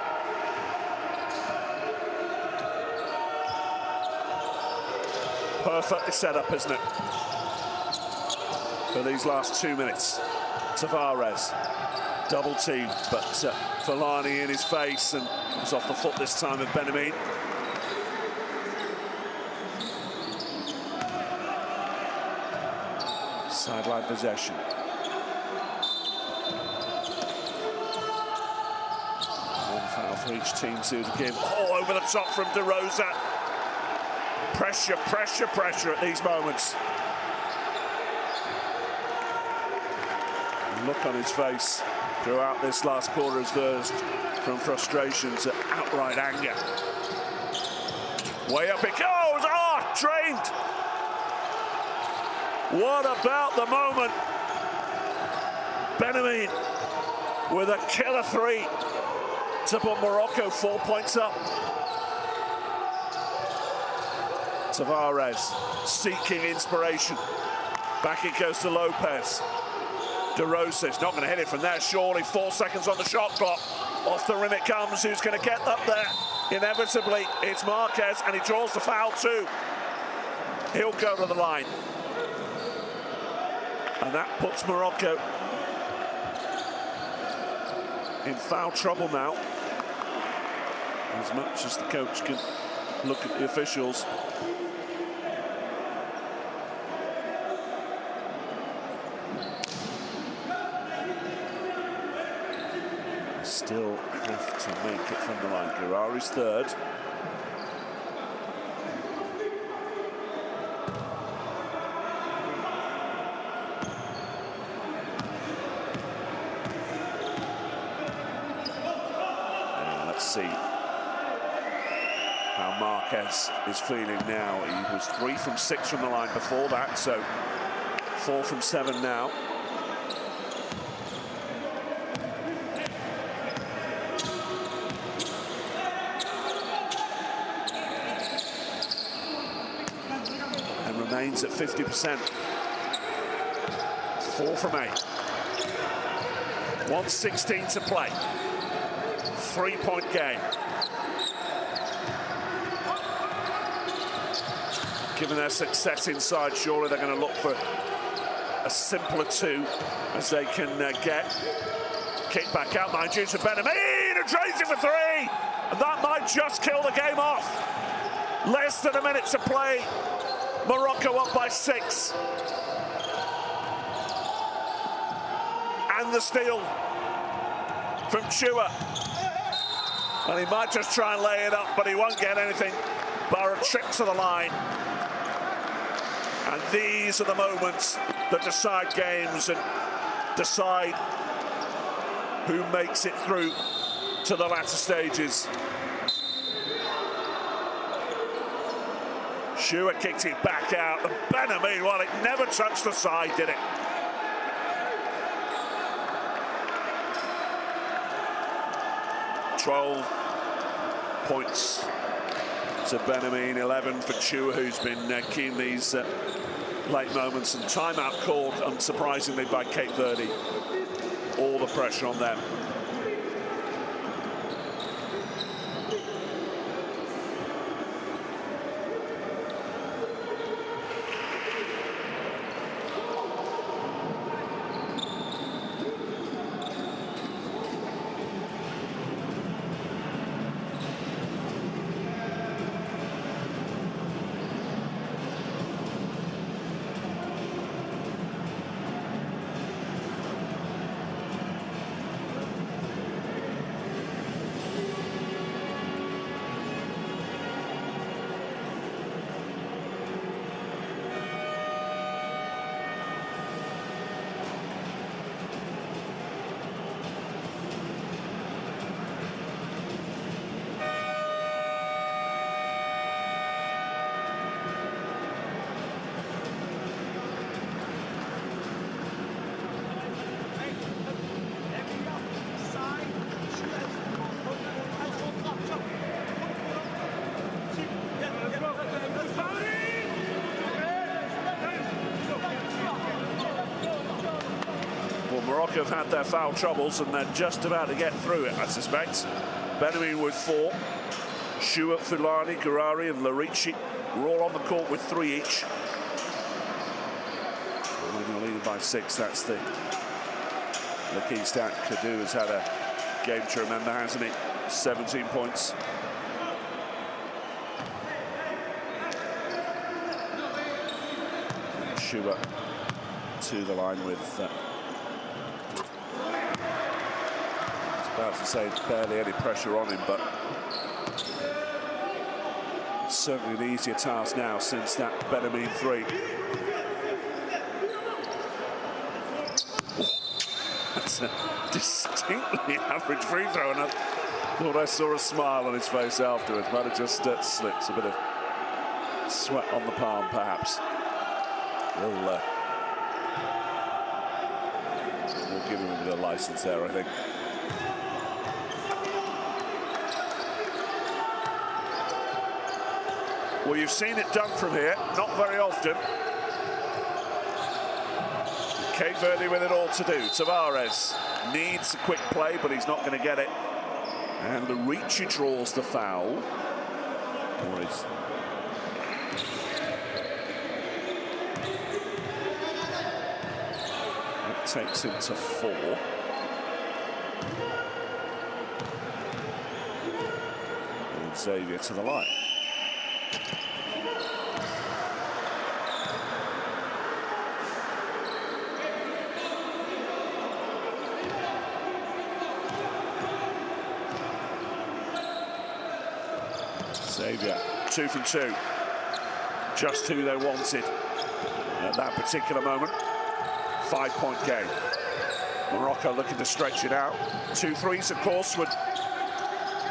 Perfectly set up, isn't it? For these last 2 minutes. Tavares, double team, but Fulani in his face, and it was off the foot this time of Benamin. Sideline possession. One foul for each team to give. Oh, over the top from DeRosa. Pressure, pressure, pressure at these moments. The look on his face throughout this last quarter has versed from frustration to outright anger. Way up it goes. Oh, drained. What about the moment? Benamin with a killer 3 to put Morocco 4 points up. Tavares seeking inspiration. Back it goes to Lopez. DeRosa is not going to hit it from there, surely. 4 seconds on the shot clock. Off the rim it comes. Who's going to get up there? Inevitably, it's Marquez, and he draws the foul too. he'll go to the line. And that puts Morocco in foul trouble now. As much as the coach can look at the officials. Still have to make it from the line. Gurari's third. Let's see how Marquez is feeling now. He was 3 from 6 from the line before that, so 4 from 7 now. Remains at 50%. 4 from 8. 1:16 to play. 3-point game. Given their success inside, surely they're going to look for a simpler 2 as they can get. Kick back out, mind you, to Benamin, who drains it for 3. And that might just kill the game off. Less than a minute to play. Morocco up by 6. And the steal from Chua. And he might just try and lay it up, but he won't get anything bar a trip to the line. And these are the moments that decide games and decide who makes it through to the latter stages. Chua kicked it back out, and Benamin, well, it never touched the side, did it? $12 points to Benamin, 11 for Chua, who's been keen these late moments, and timeout called, unsurprisingly, by Cape Verde. All the pressure on them. Morocco have had their foul troubles and they're just about to get through it, I suspect. Benamin with 4. Chua, Fulani, Gurari and Larici were all on the court with 3 each. When you're leading by 6, that's the key stat. Kadu has had a game to remember, hasn't he? 17 points. And Chua to the line with about to say barely any pressure on him, but it's certainly an easier task now since that Benamin 3. That's a distinctly average free throw, and I thought I saw a smile on his face afterwards. Might have just slipped a bit of sweat on the palm, perhaps. We'll give him a bit of license there, I think. Well, you've seen it done from here, not very often. Cape Verde with it all to do. Tavares needs a quick play, but he's not going to get it. And Larici draws the foul. takes him to 4. And Xavier to the line. Xavier, 2 from 2. Just who they wanted at that particular moment. 5-point game. Morocco looking to stretch it out. 2 threes, of course, would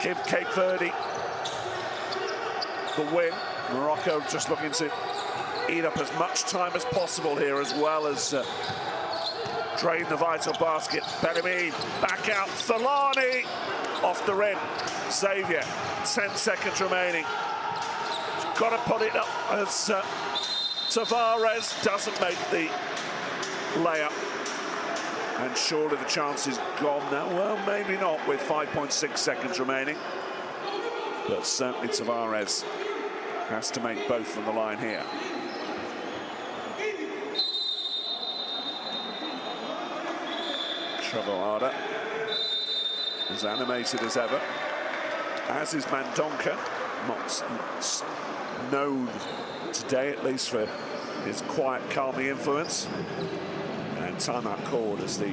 give Cape Verde the win. Morocco just looking to eat up as much time as possible here, as well as drain the vital basket. Benjamin back out. Thalani off the rim. Xavier, 10 seconds remaining. Got to put it up as Tavares doesn't make the layup. And surely the chance is gone now. Well, maybe not with 5.6 seconds remaining. But certainly Tavares has to make both from the line here. Travolada as animated as ever, as is Mandonka, not known today at least for his quiet, calming influence. And timeout called as the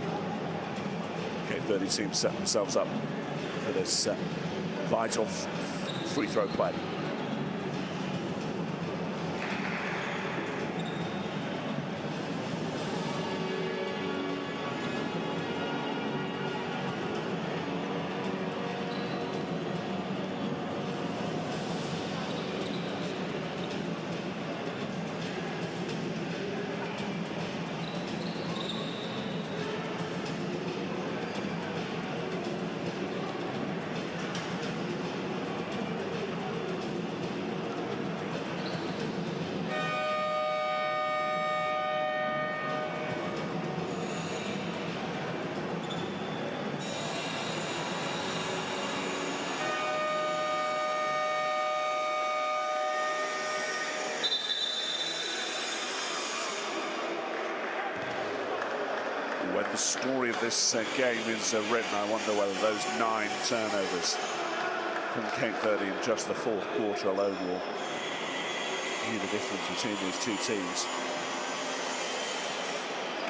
Cape Verde team set themselves up for this vital free throw play. When the story of this game is written, I wonder whether those 9 turnovers from Cape Verde in just the 4th quarter alone will be the difference between these two teams.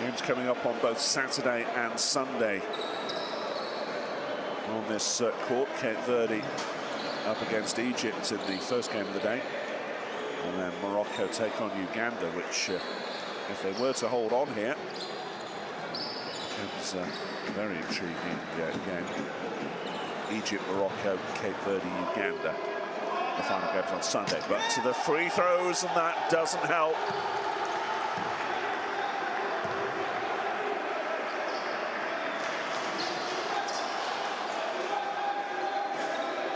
Games coming up on both Saturday and Sunday on this court. Cape Verde up against Egypt in the first game of the day, and then Morocco take on Uganda, which if they were to hold on here, it's a very intriguing game. Egypt, Morocco, Cape Verde, Uganda. The final game's on Sunday. But to the free throws, and that doesn't help.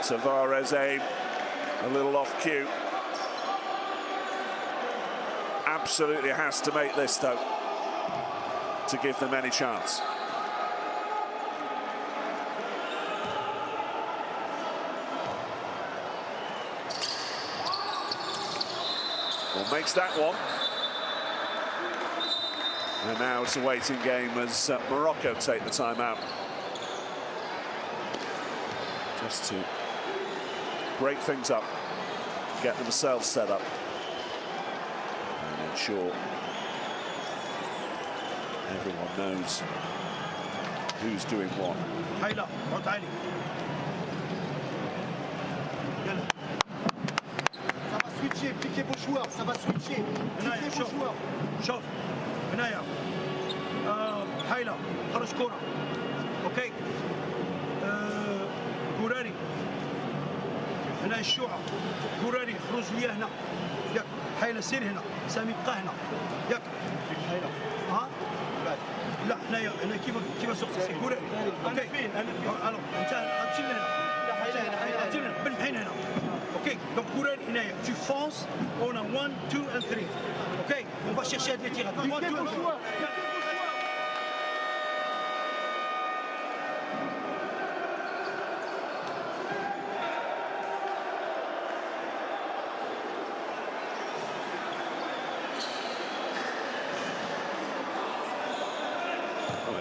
Tavares aim, a little off cue. Absolutely has to make this, though, to give them any chance. Well, makes that one. And now it's a waiting game as Morocco take the timeout. Just to break things up, get themselves set up, and ensure everyone knows who's doing what. هيلا رد علي. يلا. Ça va switcher, piquez vos joueurs, ça va switcher. Piquez vos joueurs. شوف هنايا. هيلا خرج كرة. اوكي. كوراري. هنا الشوعة. كوراري خرج ليا هنا. ياك هيلا سير هنا. سامي بقى هنا. ياك. هيلا. ها؟ لا هنا كيف سوق سيكوري اوكي الو انت غتمشي لهنا غتمشي لهنا بالبحين هنا اوكي دونك كوري هنايا tu fonces on a 1 2 and 3 اوكي on va chercher des tirs 1 2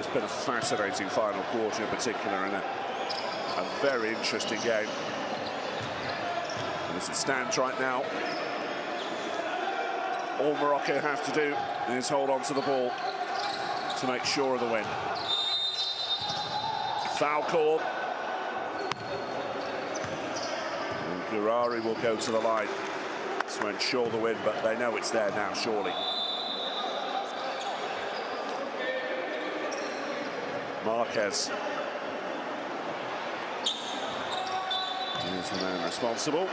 it's been a fascinating final quarter in particular, and a very interesting game. And as it stands right now, all Morocco have to do is hold on to the ball to make sure of the win. Foul call. And Gurari will go to the line to ensure the win, but they know it's there now, surely. Marquez is the man responsible.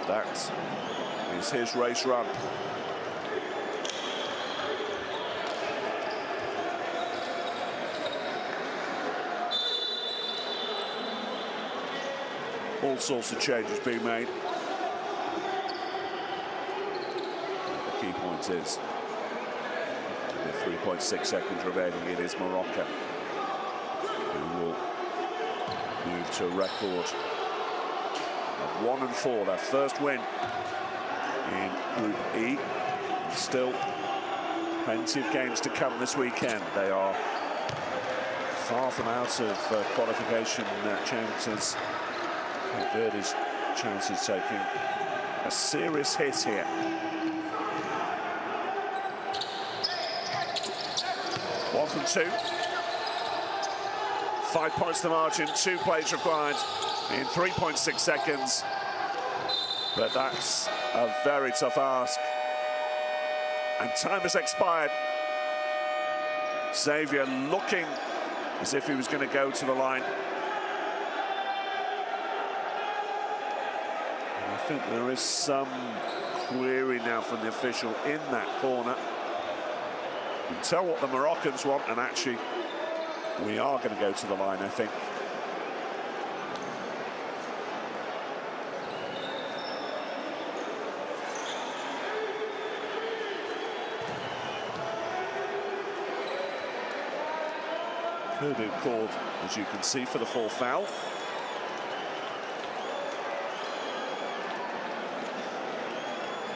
That is his race run. All sorts of changes being made. The key point is, with 3.6 seconds remaining, it is Morocco who will move to a record of 1-4, their first win in Group E. Still plenty of games to come this weekend. They are far from out of qualification chances. Cape Verde's chances taking a serious hit here. One from two. 5 points the margin, 2 plays required in 3.6 seconds. But that's a very tough ask. And time has expired. Xavier looking as if he was going to go to the line. And I think there is some query now from the official in that corner. You can tell what the Moroccans want, and actually we are going to go to the line, I think. Purdue called, as you can see, for the full foul.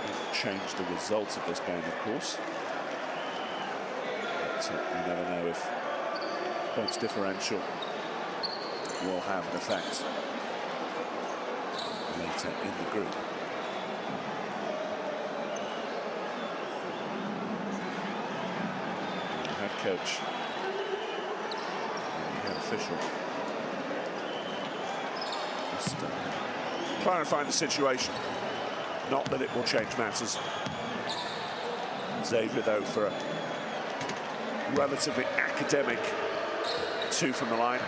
It changed the result of this game, of course. But you never know if points differential will have an effect later in the group. The head coach, official, just clarifying the situation. Not that it will change matters. Xavier, though, for a relatively academic 2 from the line.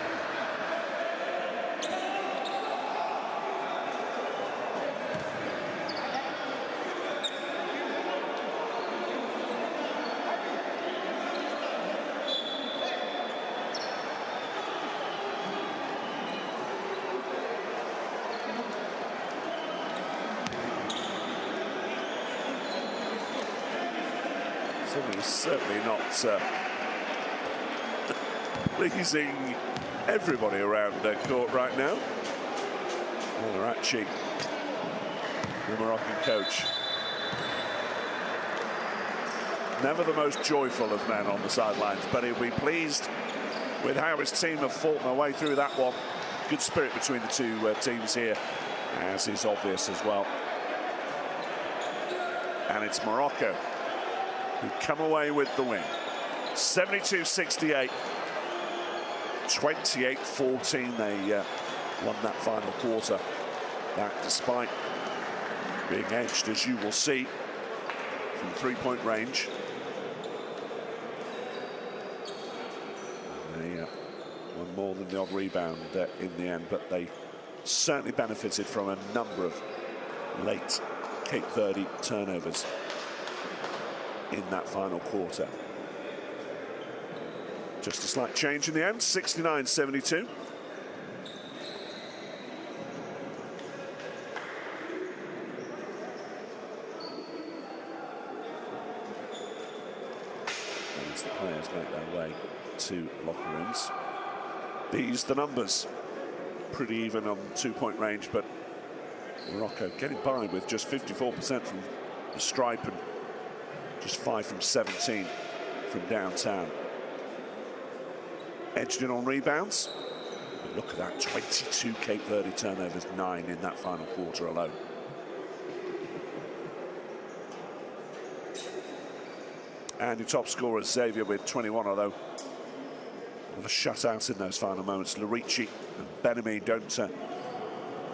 Certainly not pleasing everybody around the court right now. Arachi, the Moroccan coach, never the most joyful of men on the sidelines, but he'll be pleased with how his team have fought their way through that one. Good spirit between the two teams here, as is obvious as well. And it's Morocco who come away with the win. 72-68, 28-14. They won that final quarter. That despite being edged, as you will see, from 3-point range. They won more than the odd rebound in the end, but they certainly benefited from a number of late Cape Verde turnovers in that final quarter. Just a slight change in the end, 69-72. And as the players make their way to locker rooms, these the numbers. Pretty even on 2-point range, but Morocco getting by with just 54% from the stripe and Just 5 from 17 from downtown. Edged in on rebounds. Look at that, 22 Cape Verde turnovers, 9 in that final quarter alone. And your top scorer, Xavier, with 21, although with a shutout in those final moments. Larici and Benami don't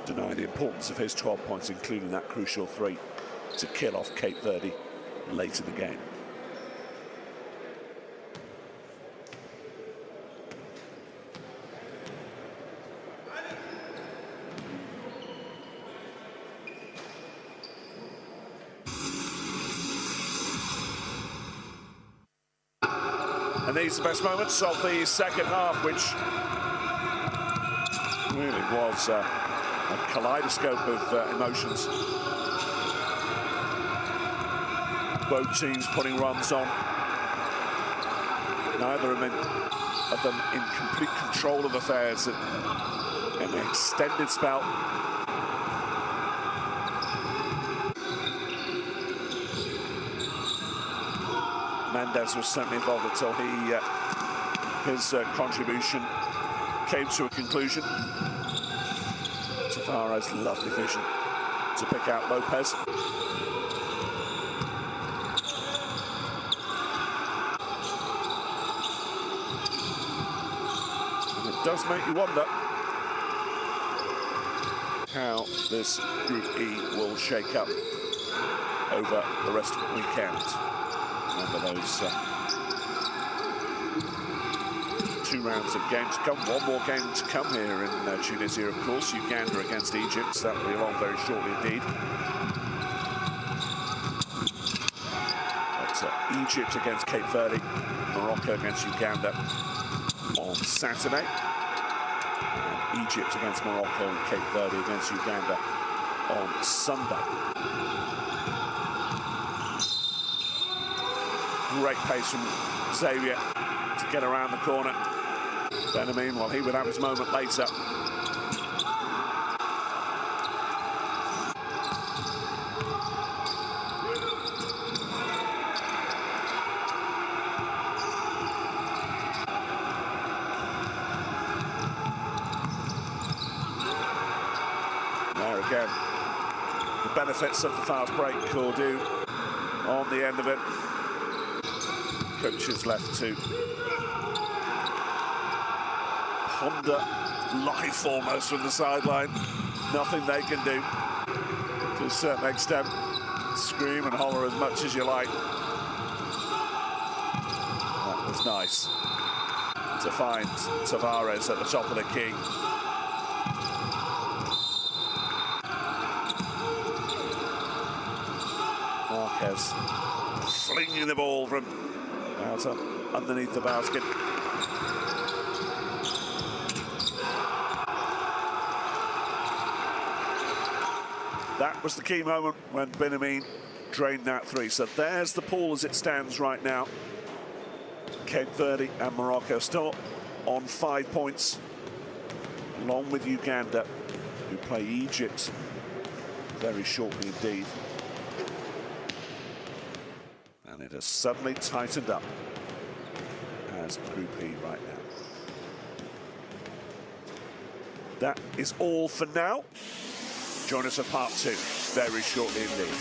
deny the importance of his 12 points, including that crucial 3 to kill off Cape Verde late in the game. And these are the best moments of the second half, which really was a kaleidoscope of emotions. Both teams putting runs on. Neither of them in complete control of affairs in an extended spell. Mendes was certainly involved until his contribution came to a conclusion. Tavares, lovely vision to pick out Lopez. And it does make you wonder how this Group E will shake up over the rest of the weekend. Remember those 2 rounds of games to come. One more game to come here in Tunisia, of course. Uganda against Egypt. So that will be along very shortly indeed. But Egypt against Cape Verde, Morocco against Uganda on Saturday. And Egypt against Morocco and Cape Verde against Uganda on Sunday. Great pace from Xavier to get around the corner. Benjamin, well, he would have his moment later. There again, the benefits of the fast break, Cordu on the end of it. Coaches left to ponder life almost from the sideline. Nothing they can do to a certain extent. Scream and holler as much as you like. That was nice to find Tavares at the top of the key. Marquez flinging the ball from out underneath the basket. That was the key moment when Benjamin drained that 3. So there's the pool as it stands right now. Cape Verde and Morocco still on 5 points, along with Uganda, who play Egypt very shortly indeed. And it has suddenly tightened up as Group E right now. That is all for now. Join us for part 2 very shortly indeed.